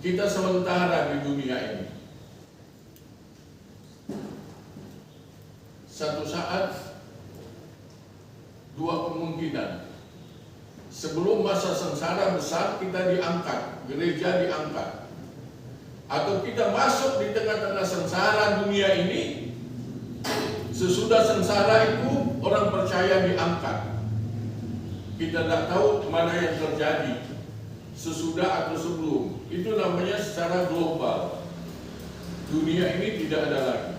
Kita sementara di dunia ini. Satu saat 2 kemungkinan. Sebelum masa sengsara besar kita diangkat, gereja diangkat. Atau kita masuk di tengah-tengah sengsara dunia ini. Sesudah sengsara itu orang percaya diangkat. Kita tidak tahu mana yang terjadi, sesudah atau sebelum. Itu namanya secara global. Dunia ini tidak ada lagi.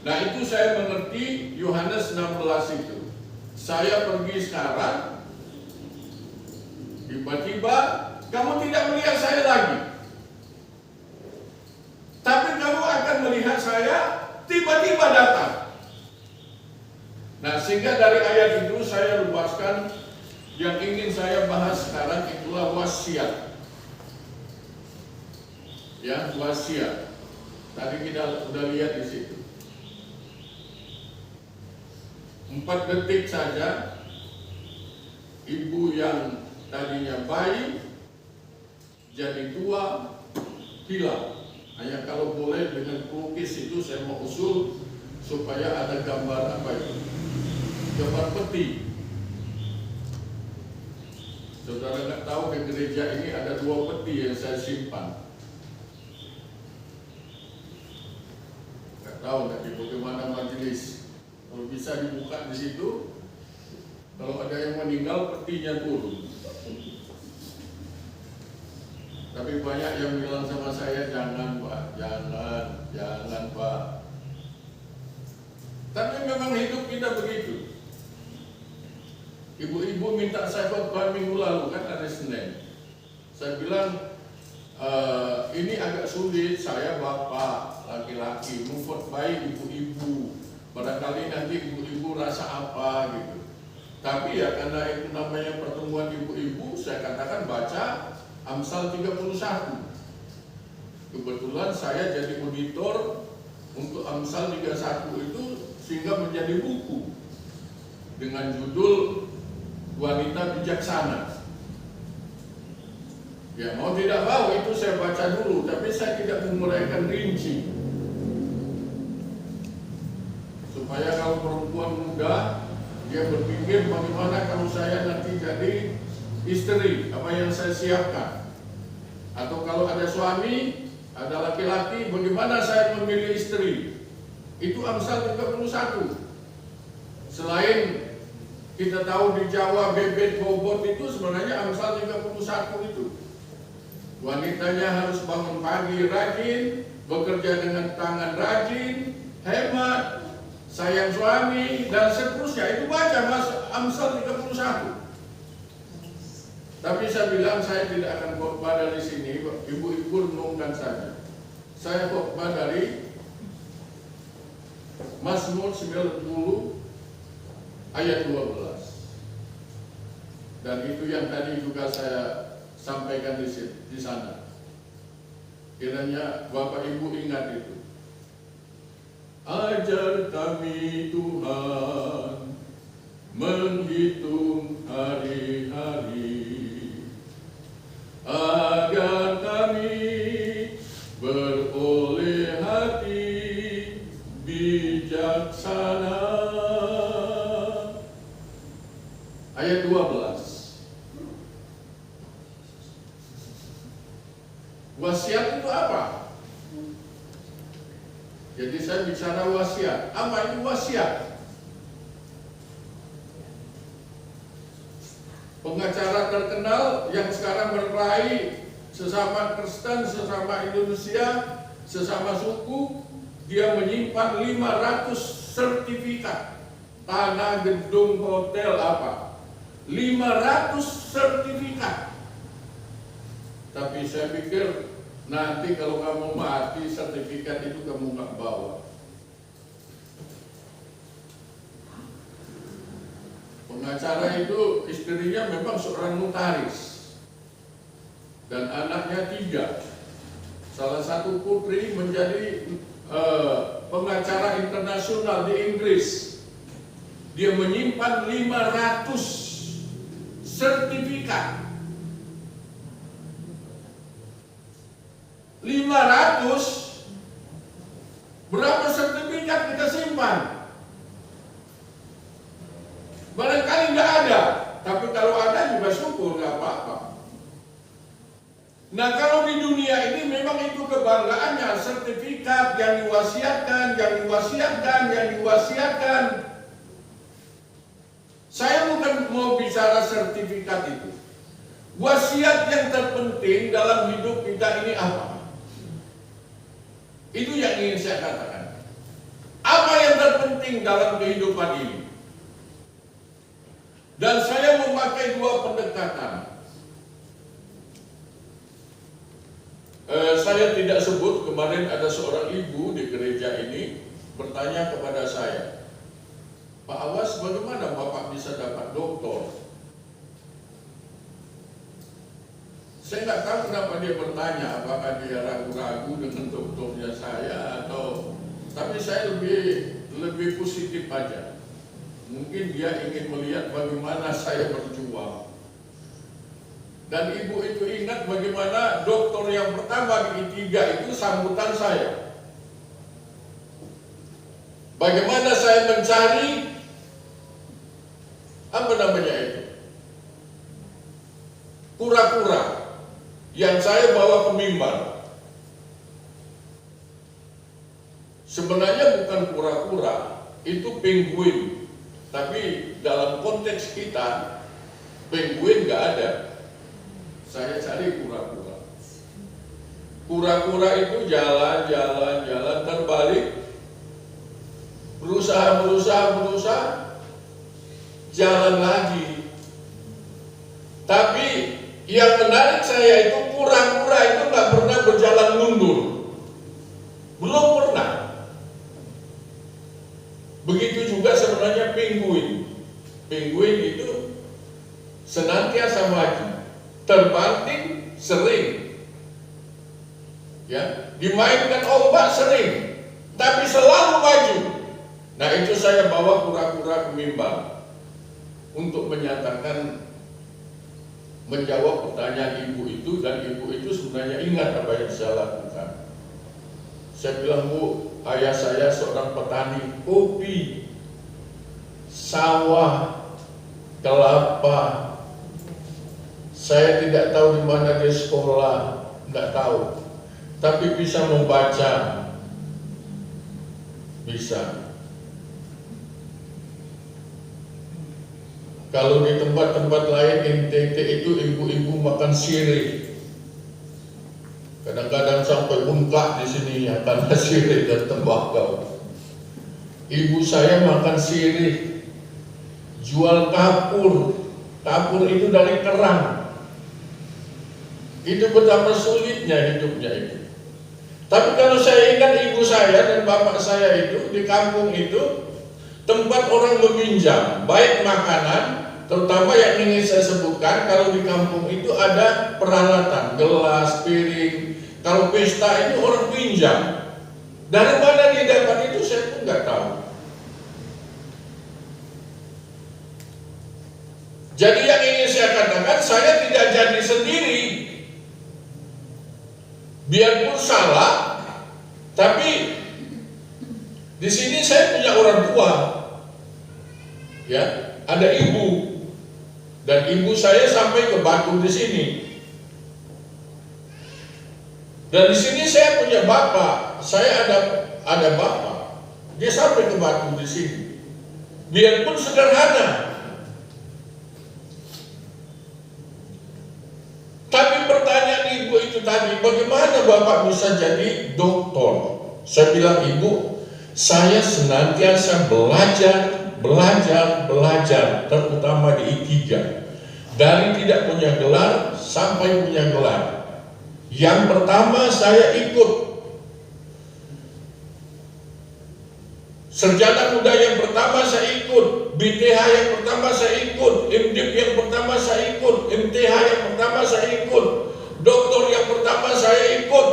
Nah, itu saya mengerti Yohanes 16 itu. Saya pergi sekarang, tiba-tiba kamu tidak melihat saya lagi. Tapi kamu akan melihat saya tiba-tiba datang. Nah, sehingga dari ayat itu saya luaskan yang ingin saya bahas sekarang itulah wasiat. Ya, wasiat. Tadi kita sudah lihat di situ. 4 detik saja, ibu yang tadinya bayi jadi tua, hilang. Hanya kalau boleh dengan pelukis itu saya mau usul supaya ada gambar apa itu? Gambar peti. Saudara nggak tahu di gereja ini ada 2 peti yang saya simpan. Nggak tahu nanti bagaimana majelis. Kalau bisa dibuka di situ, kalau ada yang meninggal petinya turun. Tapi banyak yang bilang sama saya, jangan Pak, jangan Pak. Tapi memang hidup kita begitu. Ibu-ibu minta saya khotbah minggu lalu, kan hari Senin. Saya bilang, ini agak sulit, saya bapak, laki-laki, mengkhotbahi ibu-ibu. Barangkali nanti ibu-ibu rasa apa gitu. Tapi ya karena itu namanya pertemuan ibu-ibu, saya katakan baca Amsal 31. Kebetulan saya jadi auditor untuk Amsal 31 itu sehingga menjadi buku dengan judul Wanita Bijaksana. Ya mau tidak mau itu saya baca dulu, tapi saya tidak menguraikan rinci. Supaya kalau perempuan muda dia berpikir bagaimana kalau saya nanti jadi istri, apa yang saya siapkan. Atau kalau ada suami, ada laki-laki, bagaimana saya memilih istri. Itu Amsal 31. Selain kita tahu di Jawa bebet bobot itu sebenarnya Amsal 31 itu. Wanitanya harus bangun pagi rajin, bekerja dengan tangan rajin, hemat, sayang suami, dan seterusnya. Itu baca Mas Amsal 31. Tapi saya bilang saya tidak akan khotbah dari sini, ibu-ibu renungkan saja. Saya khotbah dari Mazmur 90 ayat 12. Dan itu yang tadi juga saya sampaikan di sana. Kiranya Bapak Ibu ingat itu. Ajar kami Tuhan menghitung hari-hari, agar kami beroleh hati bijaksana. Ayat 12. Wasiat itu apa? Jadi saya bicara wasiat. Apa itu wasiat? Pengacara terkenal yang sekarang berkelahi sesama Kristen, sesama Indonesia, sesama suku, dia menyimpan 500 sertifikat tanah, gedung, hotel, apa? 500 sertifikat. Tapi saya pikir nanti kalau kamu mati sertifikat itu kamu nggak bawa. Pengacara itu istrinya memang seorang notaris dan anaknya 3. Salah satu putri menjadi pengacara internasional di Inggris. Dia menyimpan 500 sertifikat. 500, berapa sertifikat kita simpan? Barangkali nggak ada, tapi kalau ada juga syukur, nggak apa-apa. Nah kalau di dunia ini memang itu kebanggaannya, sertifikat yang diwasiatkan, yang diwasiatkan, yang diwasiatkan. Saya bukan mau bicara sertifikat itu. Wasiat yang terpenting dalam hidup kita ini apa? Itu yang ingin saya katakan. Apa yang terpenting dalam kehidupan ini? Dan saya memakai 2 pendekatan. Saya tidak sebut, kemarin ada seorang ibu di gereja ini bertanya kepada saya, Pak Awas, bagaimana Bapak bisa dapat doktor? Saya nggak tahu kenapa dia bertanya, apakah dia ragu-ragu dengan dokternya saya atau, tapi saya lebih positif aja. Mungkin dia ingin melihat bagaimana saya berjuang. Dan ibu itu ingat bagaimana dokter yang pertama di I3 itu sambutan saya. Bagaimana saya mencari apa namanya itu? Kura-kura yang saya bawa ke mimbar. Sebenarnya bukan kura-kura, itu penguin. Tapi dalam konteks kita, penguin nggak ada. Saya cari kura-kura. Kura-kura itu jalan terbalik, berusaha, jalan lagi. Tapi yang menarik saya itu kura-kura itu nggak pernah berjalan mundur, belum pernah. Begitu juga sebenarnya penguin. Penguin itu senantiasa maju, terbanting sering, ya, dimainkan ombak sering, tapi selalu maju. Nah itu saya bawa kura-kura ke mimbar untuk menyatakan, menjawab pertanyaan ibu itu, dan ibu itu sebenarnya ingat apa yang saya lakukan. Saya bilang, Bu, ayah saya seorang petani kopi, sawah, kelapa. Saya tidak tahu di mana dia sekolah, nggak tahu. Tapi bisa membaca, bisa. Kalau di tempat-tempat lain NTT itu ibu-ibu makan sirih. Kadang-kadang sampai bengkak di sini ya karena sirih dan tembakau. Ibu saya makan sirih, jual kapur. Kapur itu dari kerang. Itu betapa sulitnya hidupnya itu. Tapi kalau saya ingat ibu saya dan bapak saya itu di kampung itu tempat orang meminjam, baik makanan, terutama yang ingin saya sebutkan, kalau di kampung itu ada peralatan, gelas, piring. Kalau pesta itu orang pinjam. Dari mana dia dapat itu saya pun nggak tahu. Jadi yang ingin saya katakan, saya tidak jadi sendiri. Biarpun salah, tapi di sini saya punya orang tua, ya, ada ibu, dan ibu saya sampai ke Batu di sini. Dan di sini saya punya bapak, saya ada bapak, dia sampai ke Batu di sini. Biarpun sederhana, tapi pertanyaan ibu itu tadi, bagaimana bapak bisa jadi dokter? Saya bilang, ibu, saya senantiasa belajar, terutama di I3. Dari tidak punya gelar sampai punya gelar. Yang pertama saya ikut Sarjana Muda yang pertama saya ikut, BTH yang pertama saya ikut, MDiv yang pertama saya ikut, MTH yang pertama saya ikut, doktor yang pertama saya ikut.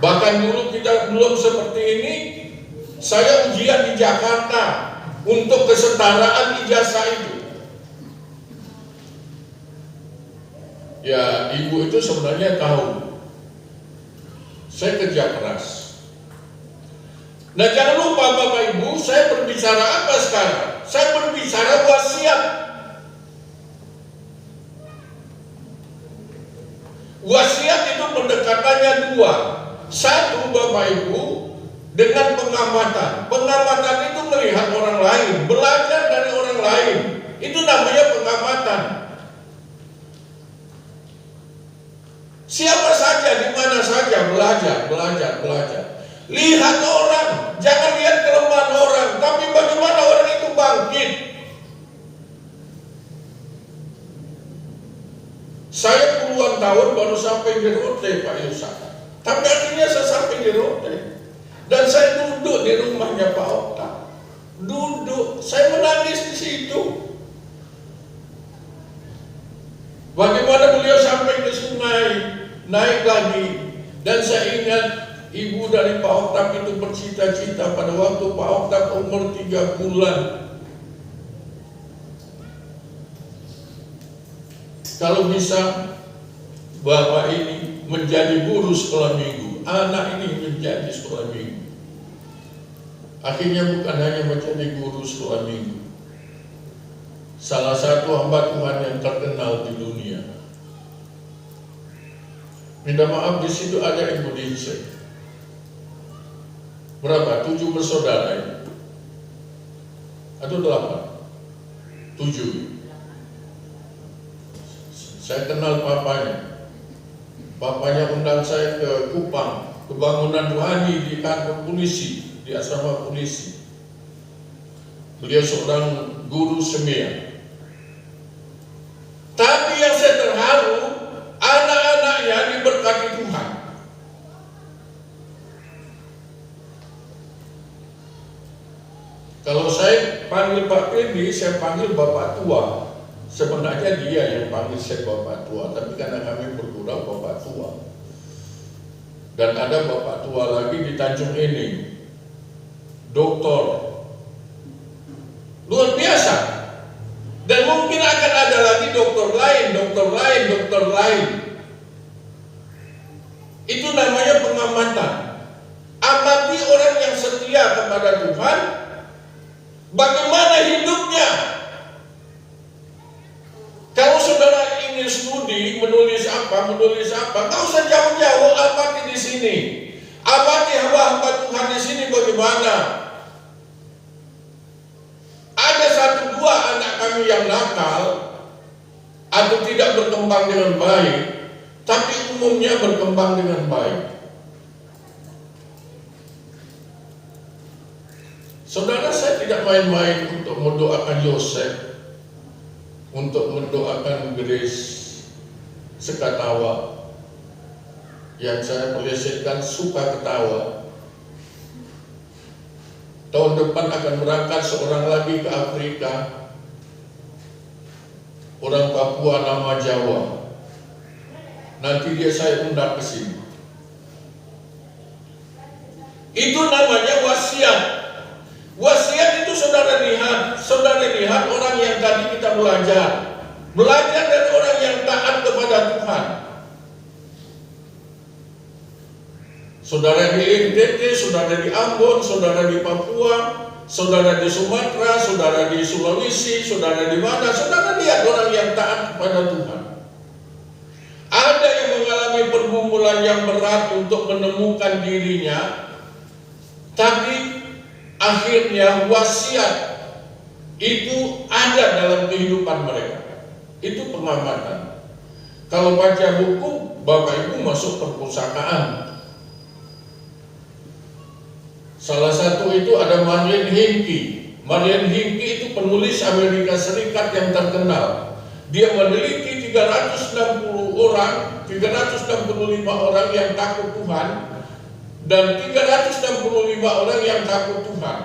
Bahkan dulu kita belum seperti ini, saya ujian di Jakarta untuk kesetaraan ijazah itu. Ya, ibu itu sebenarnya tahu saya kerja keras. Nah, jangan lupa Bapak Ibu, saya berbicara apa sekarang? Saya berbicara wasiat. Wasiat itu pendekatannya dua. Satu, Bapak Ibu, dengan pengamatan. Pengamatan itu melihat orang lain, belajar dari orang lain. Itu namanya pengamatan. Siapa saja, di mana saja, belajar. Lihat orang, jangan lihat kelemahan orang, tapi bagaimana orang itu bangkit. Saya puluhan tahun baru sampai di Rote, Pak Yusuf. Tapi akhirnya saya sampai di Rote. Dan saya duduk di rumahnya Pak Okta. Duduk, saya menangis di situ. Bagaimana beliau sampai naik lagi. Dan saya ingat ibu dari Pak Oktav itu bercita-cita pada waktu Pak Oktav umur 3 bulan. Kalau bisa Bapak ini menjadi guru sekolah minggu, anak ini menjadi sekolah minggu. Akhirnya bukan hanya menjadi guru sekolah minggu, salah satu hamba Tuhan yang terkenal di dunia. Minta maaf, di situ ada Ibu Dince. Berapa? 7 bersaudara ya? Atau 8? 7. Saya kenal papanya. Papanya undang saya ke Kupang, ke bangunan rohani di kantor polisi, di asrama polisi. Beliau seorang guru semia. Tapi yang saya terharu, anak-anaknya diberkati Tuhan. Kalau saya panggil Pak Fendi, saya panggil Bapak Tua. Sebenarnya dia yang panggil saya Bapak Tua, tapi karena kami bergurau Bapak Tua. Dan ada Bapak Tua lagi di Tanjung Ening, doktor. Luar biasa. Dan mungkin akan ada lagi dokter lain. Itu namanya pengamatan. Amati orang yang setia kepada Tuhan, bagaimana hidupnya. Kalau saudara ingin studi, menulis apa, nggak usah jauh-jauh, amati di sini. Amati hamba-hamba Tuhan di sini bagaimana. Ada 1-2 anak kami yang nakal atau tidak berkembang dengan baik, tapi umumnya berkembang dengan baik. Saudara, saya tidak main-main untuk mendoakan Yosef, untuk mendoakan Grace Sekatawa, yang saya melesetkan suka ketawa. Tahun depan akan berangkat seorang lagi ke Afrika, orang Papua nama Jawa. Nanti dia saya undang ke sini. Itu namanya wasiat. Wasiat itu saudara lihat orang yang tadi kita belajar dari orang yang taat kepada Tuhan. Saudara di NTT, saudara di Ambon, saudara di Papua, saudara di Sumatera, saudara di Sulawesi, saudara di mana, saudara lihat orang yang taat kepada Tuhan. Ada yang mengalami pergumulan yang berat untuk menemukan dirinya, tapi akhirnya wasiat itu ada dalam kehidupan mereka. Itu pengamatan. Kalau baca buku, Bapak Ibu masuk perpustakaan. Salah satu itu ada Marlene Henke. Marlene Henke itu penulis Amerika Serikat yang terkenal. Dia meneliti 365 orang yang takut Tuhan, dan 365 orang yang takut Tuhan,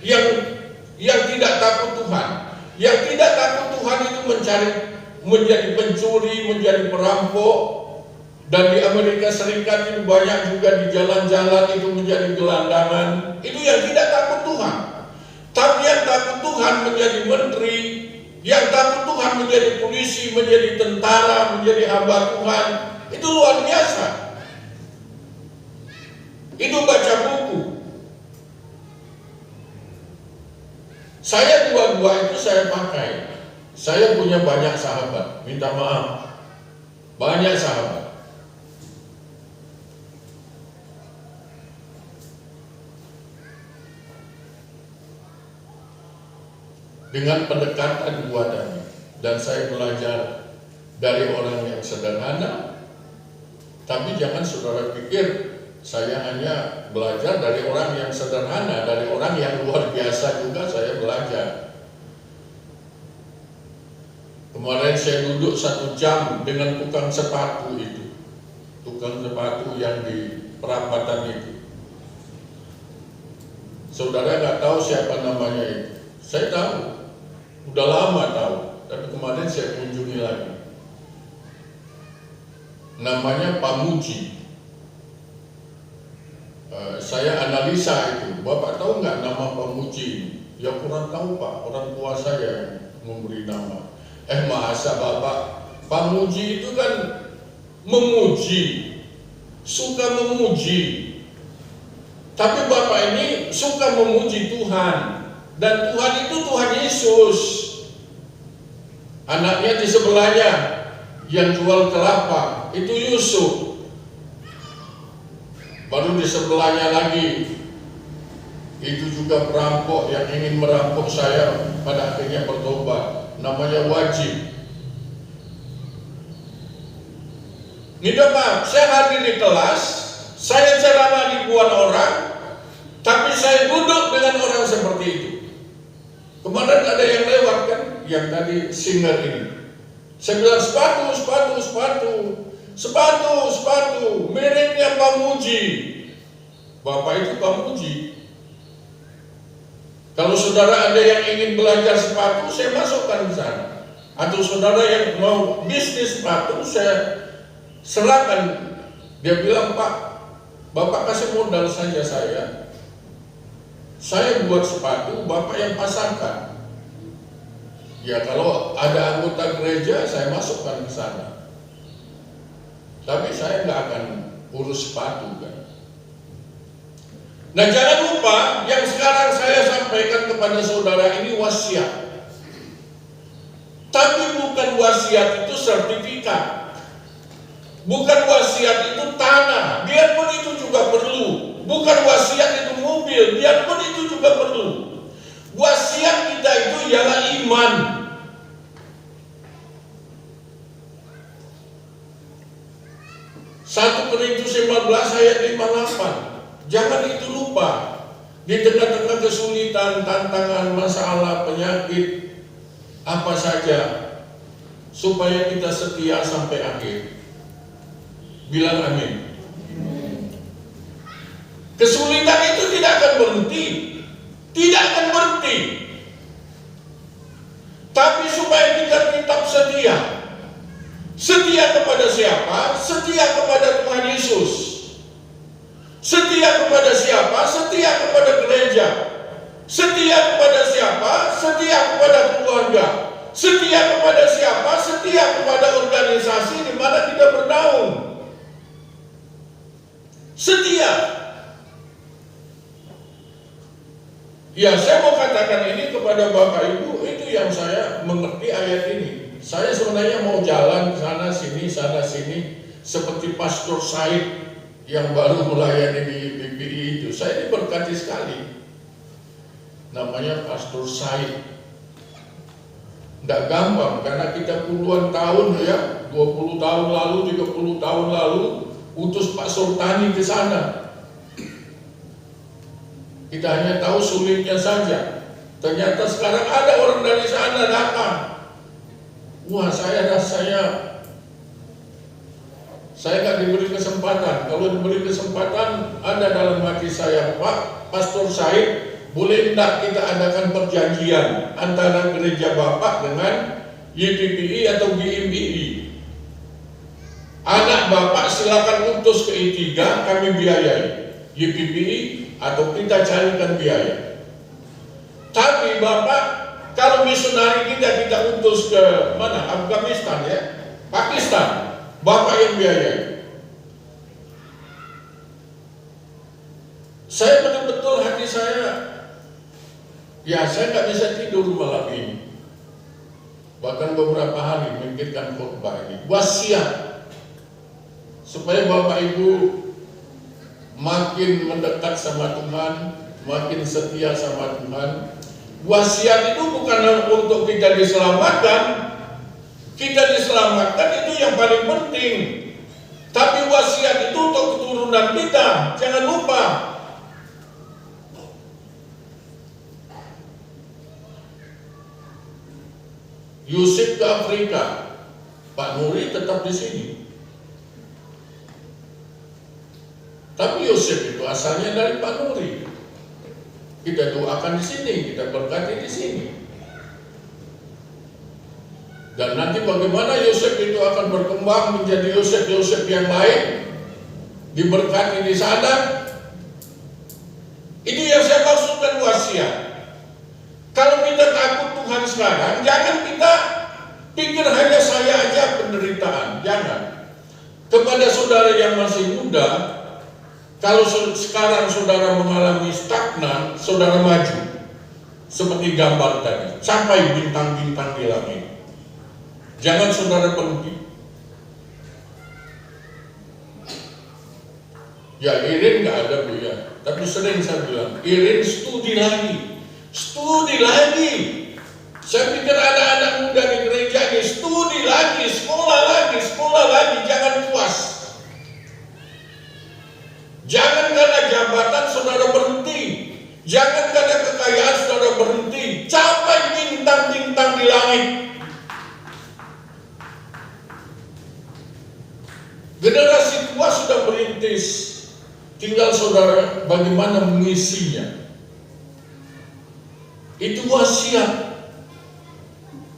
yang tidak takut Tuhan. Yang tidak takut Tuhan itu menjadi pencuri, menjadi perampok. Dan di Amerika Serikat itu banyak juga di jalan-jalan itu menjadi gelandangan. Itu yang tidak takut Tuhan. Tapi yang takut Tuhan menjadi menteri, yang takut Tuhan menjadi polisi, menjadi tentara, menjadi hamba Tuhan. Itu luar biasa. Itu baca buku. Saya dua-dua itu saya pakai. Saya punya banyak sahabat, minta maaf. Banyak sahabat. Dengan pendekatan dua tadi, dan saya belajar dari orang yang sederhana, tapi jangan saudara pikir saya hanya belajar dari orang yang sederhana, dari orang yang luar biasa juga saya belajar. Kemarin saya duduk 1 jam dengan tukang sepatu itu, tukang sepatu yang di perapatan itu. Saudara nggak tahu siapa namanya itu, saya tahu. Udah lama tahu, tapi kemarin saya kunjungi lagi. namanya Pamuji. Saya analisa itu, Bapak tahu nggak nama Pamuji ini? Ya kurang tahu Pak, orang tua saya yang memberi nama. Masa Bapak, Pamuji itu kan memuji, suka memuji. Tapi Bapak ini suka memuji Tuhan, dan Tuhan itu Tuhan Yesus. Anaknya di sebelahnya yang jual kelapa itu Yusuf. Baru di sebelahnya lagi itu juga perampok yang ingin merampok saya, pada akhirnya bertobat, namanya Wajib. Tidak Pak, saya hadir di kelas, saya ceramah ribuan orang, tapi saya duduk dengan orang seperti itu. Kemarin ada yang lewat kan, yang tadi singer ini. Saya bilang sepatu, mereknya Pamuji. Bapak itu Pamuji. Kalau saudara ada yang ingin belajar sepatu, saya masukkan ke sana. Atau saudara yang mau bisnis sepatu, saya serahkan. Dia bilang, Pak, Bapak kasih modal saja saya buat sepatu, Bapak yang pasarkan. Ya kalau ada anggota gereja, saya masukkan ke sana. Tapi saya nggak akan urus sepatu kan. Nah jangan lupa, yang sekarang saya sampaikan kepada saudara ini wasiat. Tapi bukan wasiat itu sertifikat. Bukan wasiat itu tanah, biarpun itu juga perlu. Bukan wasiat itu mobil, biarpun itu juga perlu. Wasiat kita itu ialah iman. Satu Korintus 15 ayat 58. Jangan itu lupa. Di tengah-tengah kesulitan, tantangan, masalah, penyakit, apa saja, supaya kita setia sampai akhir. Bilang amin. Kesulitan itu tidak akan berhenti. Tidak akan berhenti. Tapi supaya kita tetap setia. Setia kepada siapa? Setia kepada Tuhan Yesus. Setia kepada siapa? Setia kepada gereja. Setia kepada siapa? Setia kepada keluarga. Setia kepada siapa? Setia kepada organisasi di mana kita bernaung. Setia. Ya, saya mau katakan ini kepada Bapak Ibu, itu yang saya mengerti ayat ini. Saya sebenarnya mau jalan sana sini seperti Pastor Said yang baru melayani di BPI itu. Saya diberkati sekali. Namanya Pastor Said. Tidak gampang karena kita puluhan tahun ya, 20 tahun lalu, 30 tahun lalu utus Pak Sultani ke sana. Kita hanya tahu sulitnya saja. Ternyata sekarang ada orang dari sana datang. Wah, saya nggak diberi kesempatan. Kalau diberi kesempatan, ada dalam hati saya, Pak Pastor Said, boleh tidak kita adakan perjanjian antara gereja Bapak dengan YPPI atau GMII? Anak Bapak silakan utus ke I3, kami biayai. YPPI atau kita carikan biaya. Tapi Bapak, kalau misionari kita utus ke mana? Afghanistan ya, Pakistan, Bapak yang biayai. Saya betul-betul hati saya, ya saya nggak bisa tidur malam ini. Bahkan beberapa hari memikirkan khotbah ini. Wasiat supaya Bapak Ibu makin mendekat sama Tuhan, makin setia sama Tuhan. Wasiat itu bukan untuk kita diselamatkan. Kita diselamatkan itu yang paling penting. Tapi wasiat itu untuk keturunan kita. Jangan lupa. Yusuf ke Afrika, Pak Nuri tetap di sini. Tapi Yusuf itu asalnya dari Pak Nuri. Kita doakan di sini, kita berkati di sini. Dan nanti bagaimana Yosef itu akan berkembang menjadi Yosef yang lain, diberkati di sana. Itu yang saya maksudkan wasiat. Kalau kita takut Tuhan sekarang, jangan kita pikir hanya saya aja penderitaan. Jangan. Kepada saudara yang masih muda, kalau sekarang saudara mengalami stagnan, saudara maju. Seperti gambar tadi, sampai bintang-bintang di langit. Jangan saudara berhenti. Ya, Irin nggak ada Bu ya, tapi sering saya bilang, Irin studi lagi. Saya pikir ada anak muda di gereja ini, studi lagi, sekolah lagi, jangan puas. Jangan karena jabatan saudara berhenti, jangan karena kekayaan saudara berhenti, capai bintang-bintang di langit. Generasi tua sudah merintis, tinggal saudara bagaimana mengisinya. Itu wasiat.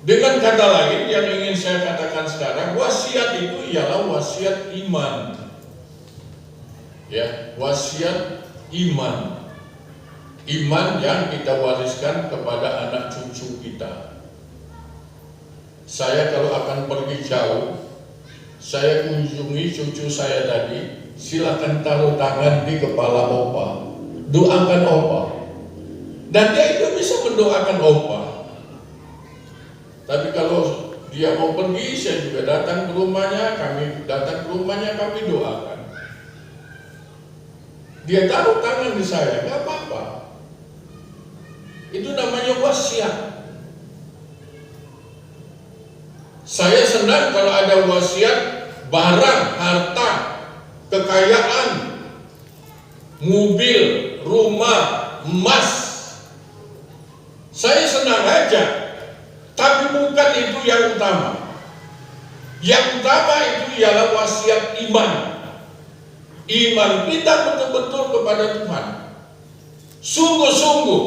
Dengan kata lain yang ingin saya katakan sekarang, wasiat itu ialah wasiat iman. Ya, wasiat iman. Iman yang kita wariskan kepada anak cucu kita. Saya kalau akan pergi jauh, saya kunjungi cucu saya tadi, silakan taruh tangan di kepala opa, doakan opa. Dan dia itu bisa mendoakan opa. Tapi kalau dia mau pergi, saya juga datang ke rumahnya, kami doakan. Dia taruh tangan di saya, nggak apa-apa. Itu namanya wasiat. Saya senang kalau ada wasiat barang, harta, kekayaan, mobil, rumah, emas. Saya senang aja, tapi bukan itu yang utama. Yang utama itu ialah wasiat iman. Iman kita betul-betul kepada Tuhan. Sungguh-sungguh.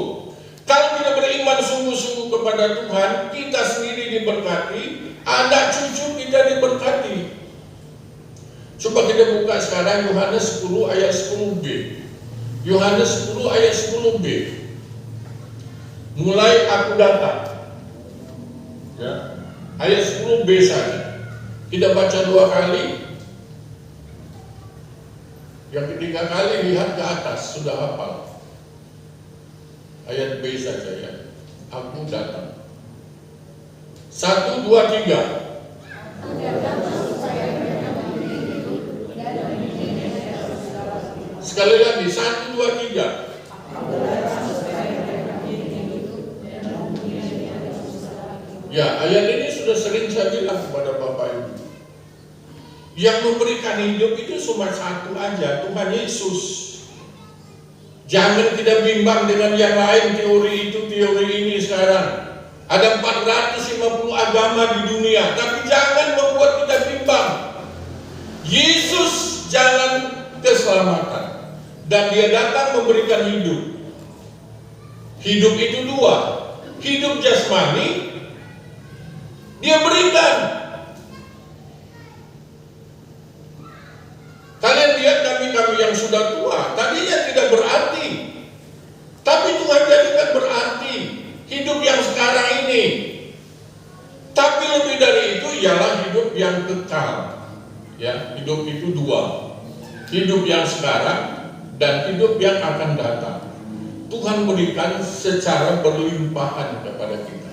Kalau kita beriman sungguh-sungguh kepada Tuhan, kita sendiri diberkati, anak cucu kita diberkati. Coba kita buka sekarang Yohanes 10 ayat 10b. Yohanes 10 ayat 10b. Mulai aku datang. Ya. Ayat 10b saja. Kita baca 2 kali. Yang ketiga kali lihat ke atas, sudah hafal. Ayat B saja ya. Aku datang. 1, 2, 3. Sekali lagi 1, 2, 3. Ya, ayat ini sudah sering saya bilang kepada Bapak Ibu. Yang memberikan hidup itu cuma satu aja, Tuhan Yesus. Jangan kita bimbang dengan yang lain, teori itu, teori ini sekarang. Ada 450 agama di dunia, tapi jangan membuat kita bimbang. Yesus jalan keselamatan, dan dia datang memberikan hidup. Hidup itu 2, hidup jasmani, dia berikan. Kalian lihat kami yang sudah tua, tadinya tidak berarti, tapi Tuhan jadikan berarti hidup yang sekarang ini. Tapi lebih dari itu ialah hidup yang kekal. Ya, hidup itu 2, hidup yang sekarang dan hidup yang akan datang. Tuhan berikan secara berlimpahan kepada kita.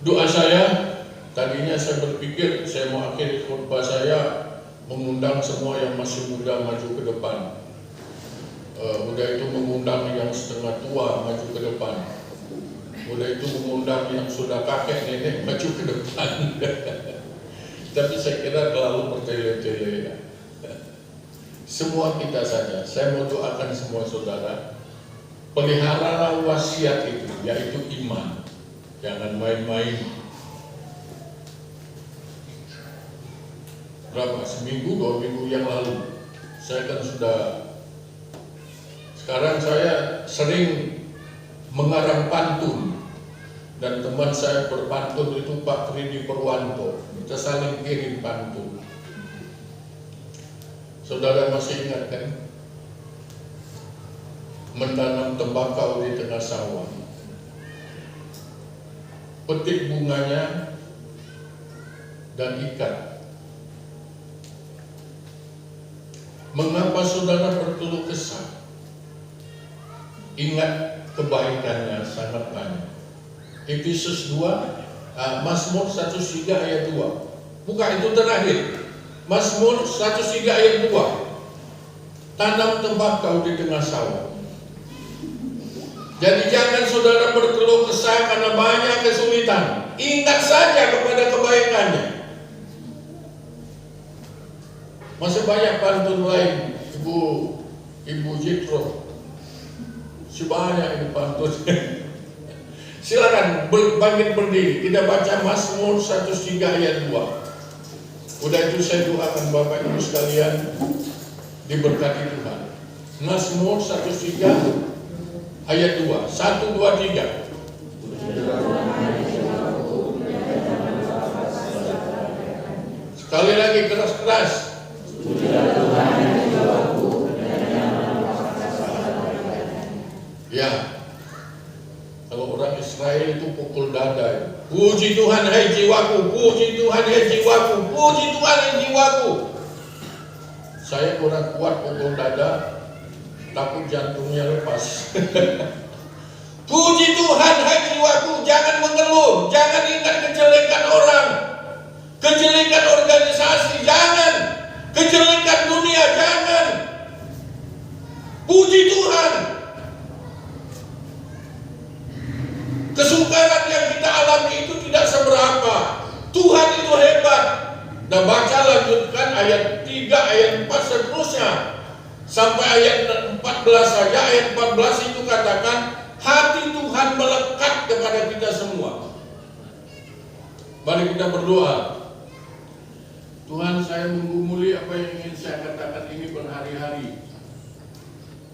Doa saya, tadinya saya berpikir saya mau akhiri khotbah saya mengundang semua yang masih muda maju ke depan. Udah itu mengundang yang setengah tua maju ke depan. Udah itu mengundang yang sudah kakek nenek maju ke depan. Tapi saya kira terlalu bertele-tele ya. Semua kita saja, saya mau doakan semua saudara, peliharalah wasiat itu, yaitu iman. Jangan main-main. Berapa? Seminggu, 2 minggu yang lalu, saya kan sudah, sekarang saya sering mengarang pantun. Dan teman saya berpantun itu Pak Tridi Purwanto. Kita saling kirim pantun. Saudara masih ingat kan? Menanam tembakau di tengah sawah. Petik bunganya dan ikat. Mengapa saudara berkeluh kesah? Ingat kebaikannya sangat banyak. Efesus 2, Mazmur 103 ayat 2. Buka itu terakhir. Mazmur 103 ayat 2. Tanam tembakau di tengah sawah. Jadi jangan saudara berkeluh kesah karena banyak kesulitan. Ingat saja kepada kebaikannya. Masih banyak pantun lain, Ibu Jitro. Sebanyak ini pantun. Silakan bangkit berdiri. Kita baca Mazmur 103 ayat 2. Udah itu saya doakan Bapak Ibu sekalian diberkati Tuhan. Mazmur 103 ayat 2. 1, 2, 3. Sekali lagi keras-keras. Ya. Kalau orang Israel itu pukul dada. Puji Tuhan hai jiwaku, puji Tuhan hai jiwaku, puji Tuhan hai jiwaku. Saya kurang kuat pukul dada, takut jantungnya lepas. Puji Tuhan hai jiwaku, jangan mengeluh, jangan ingat kejelekan orang, kejelekan organisasi, jangan, kejelekan dunia, jangan. Puji Tuhan. Kesukaran yang kita alami itu tidak seberapa. Tuhan itu hebat. Nah baca lanjutkan ayat 3, ayat 4 seterusnya. Sampai ayat 14 saja. Ayat 14 itu katakan hati Tuhan melekat kepada kita semua. Mari kita berdoa. Tuhan, saya menggumuli apa yang ingin saya katakan ini berhari-hari.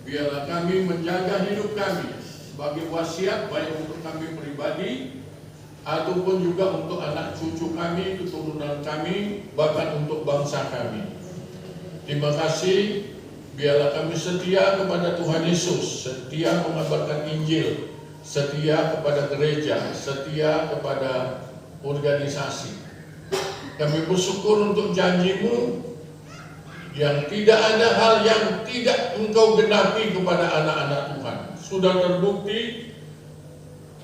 Biarlah kami menjaga hidup kami sebagai wasiat baik untuk kami pribadi ataupun juga untuk anak cucu kami, keturunan kami, bahkan untuk bangsa kami. Terima kasih, biarlah kami setia kepada Tuhan Yesus, setia mengabarkan Injil, setia kepada gereja, setia kepada organisasi. Kami bersyukur untuk janji-Mu yang tidak ada hal yang tidak Engkau genapi kepada anak-anak Tuhan. Sudah terbukti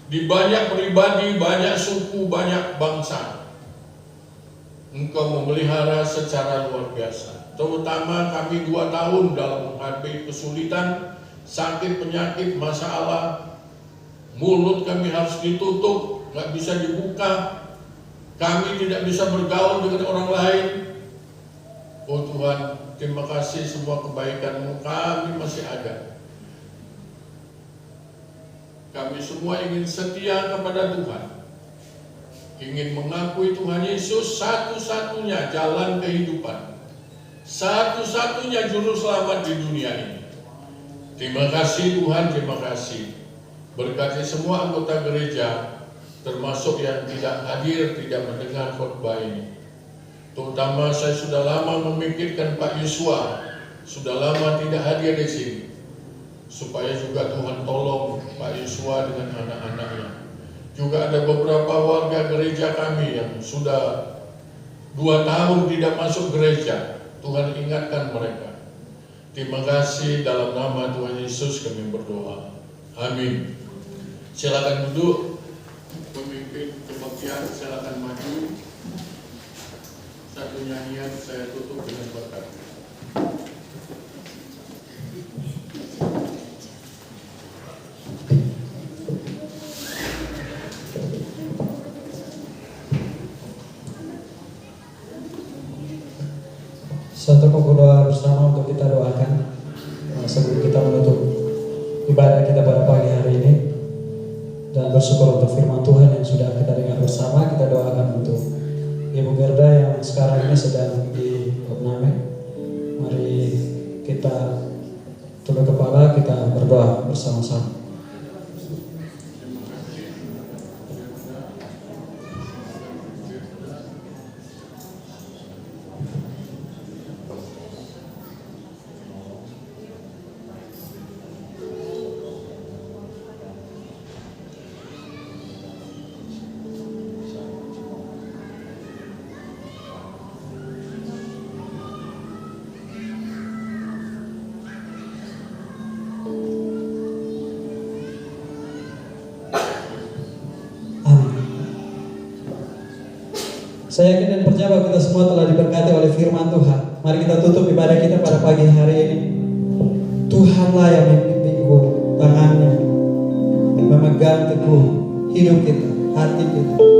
di banyak pribadi, banyak suku, banyak bangsa. Engkau memelihara secara luar biasa. Terutama kami 2 tahun dalam menghadapi kesulitan, sakit, penyakit, masalah. Mulut kami harus ditutup, nggak bisa dibuka. Kami tidak bisa bergaul dengan orang lain. Oh Tuhan, terima kasih semua kebaikan-Mu, kami masih ada. Kami semua ingin setia kepada Tuhan, ingin mengakui Tuhan Yesus satu-satunya jalan kehidupan, satu-satunya juru selamat di dunia ini. Terima kasih Tuhan, terima kasih. Berkati semua anggota gereja, termasuk yang tidak hadir, tidak mendengar khotbah ini. Terutama saya sudah lama memikirkan Pak Yusua, sudah lama tidak hadir di sini. Supaya juga Tuhan tolong Pak Yusua dengan anak-anaknya. Juga ada beberapa warga gereja kami yang sudah 2 tahun tidak masuk gereja. Tuhan ingatkan mereka. Terima kasih, dalam nama Tuhan Yesus kami berdoa. Amin. Silakan duduk. Pemimpin kebaktian silakan maju. Satu nyanyian saya tutup dengan berkat. Satu pokok doa bersama untuk kita doakan sebelum kita menutup ibadah kita pada pagi hari ini, dan bersyukur untuk firman Tuhan yang sudah kita dengar bersama. Kita doakan untuk Ibu Gerda yang sekarang ini sedang di opname. Mari kita tunduk kepala, kita berdoa bersama-sama. Saya yakin dan percaya bahwa kita semua telah diberkati oleh firman Tuhan. Mari kita tutup ibadah kita pada pagi hari ini. Tuhanlah yang membimbing tangannya, memegang teguh hidup kita, hati kita.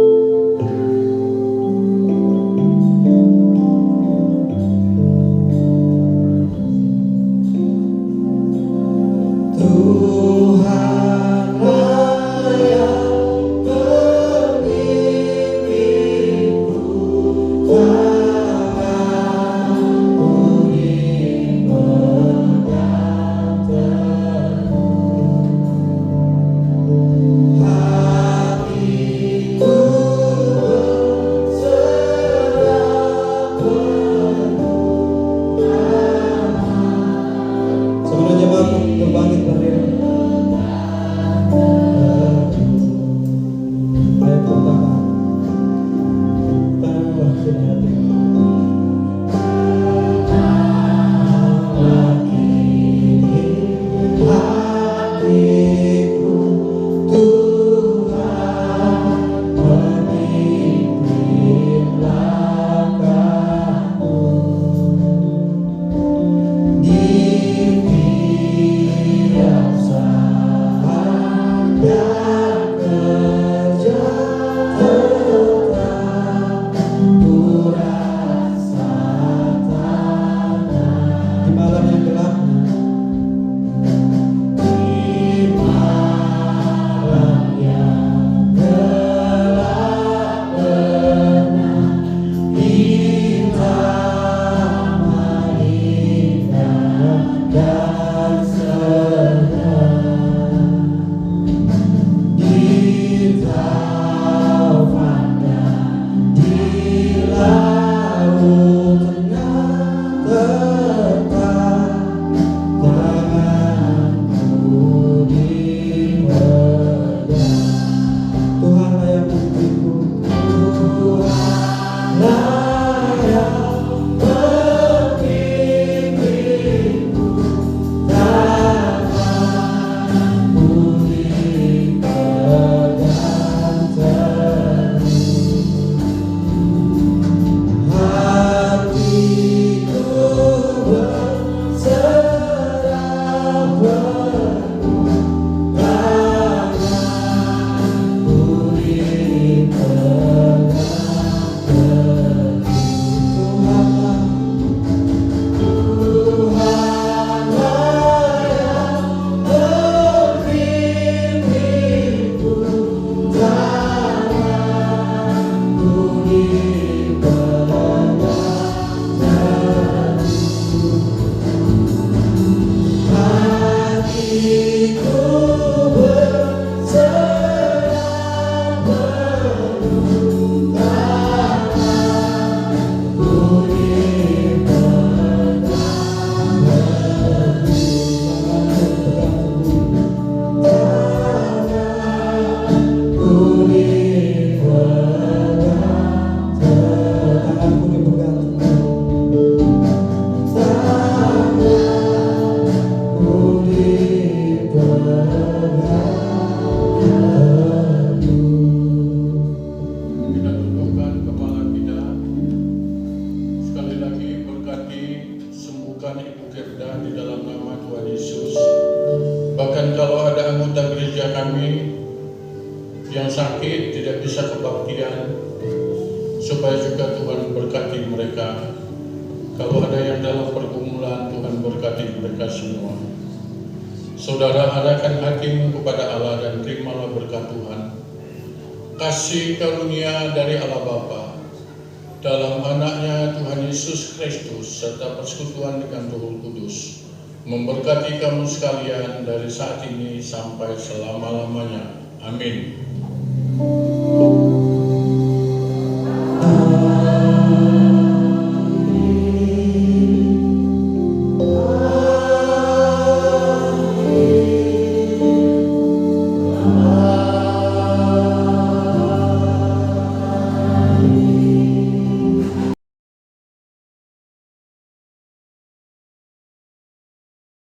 yang sakit tidak bisa kebaktian, supaya juga Tuhan berkati mereka. Kalau ada yang dalam pergumulan, Tuhan berkati mereka semua. Saudara, arahkan hatimu kepada Allah dan terimalah berkat Tuhan. Kasih karunia dari Allah Bapa, dalam anaknya Tuhan Yesus Kristus, serta persekutuan dengan Roh Kudus, memberkati kamu sekalian dari saat ini sampai selama-lamanya. Amin.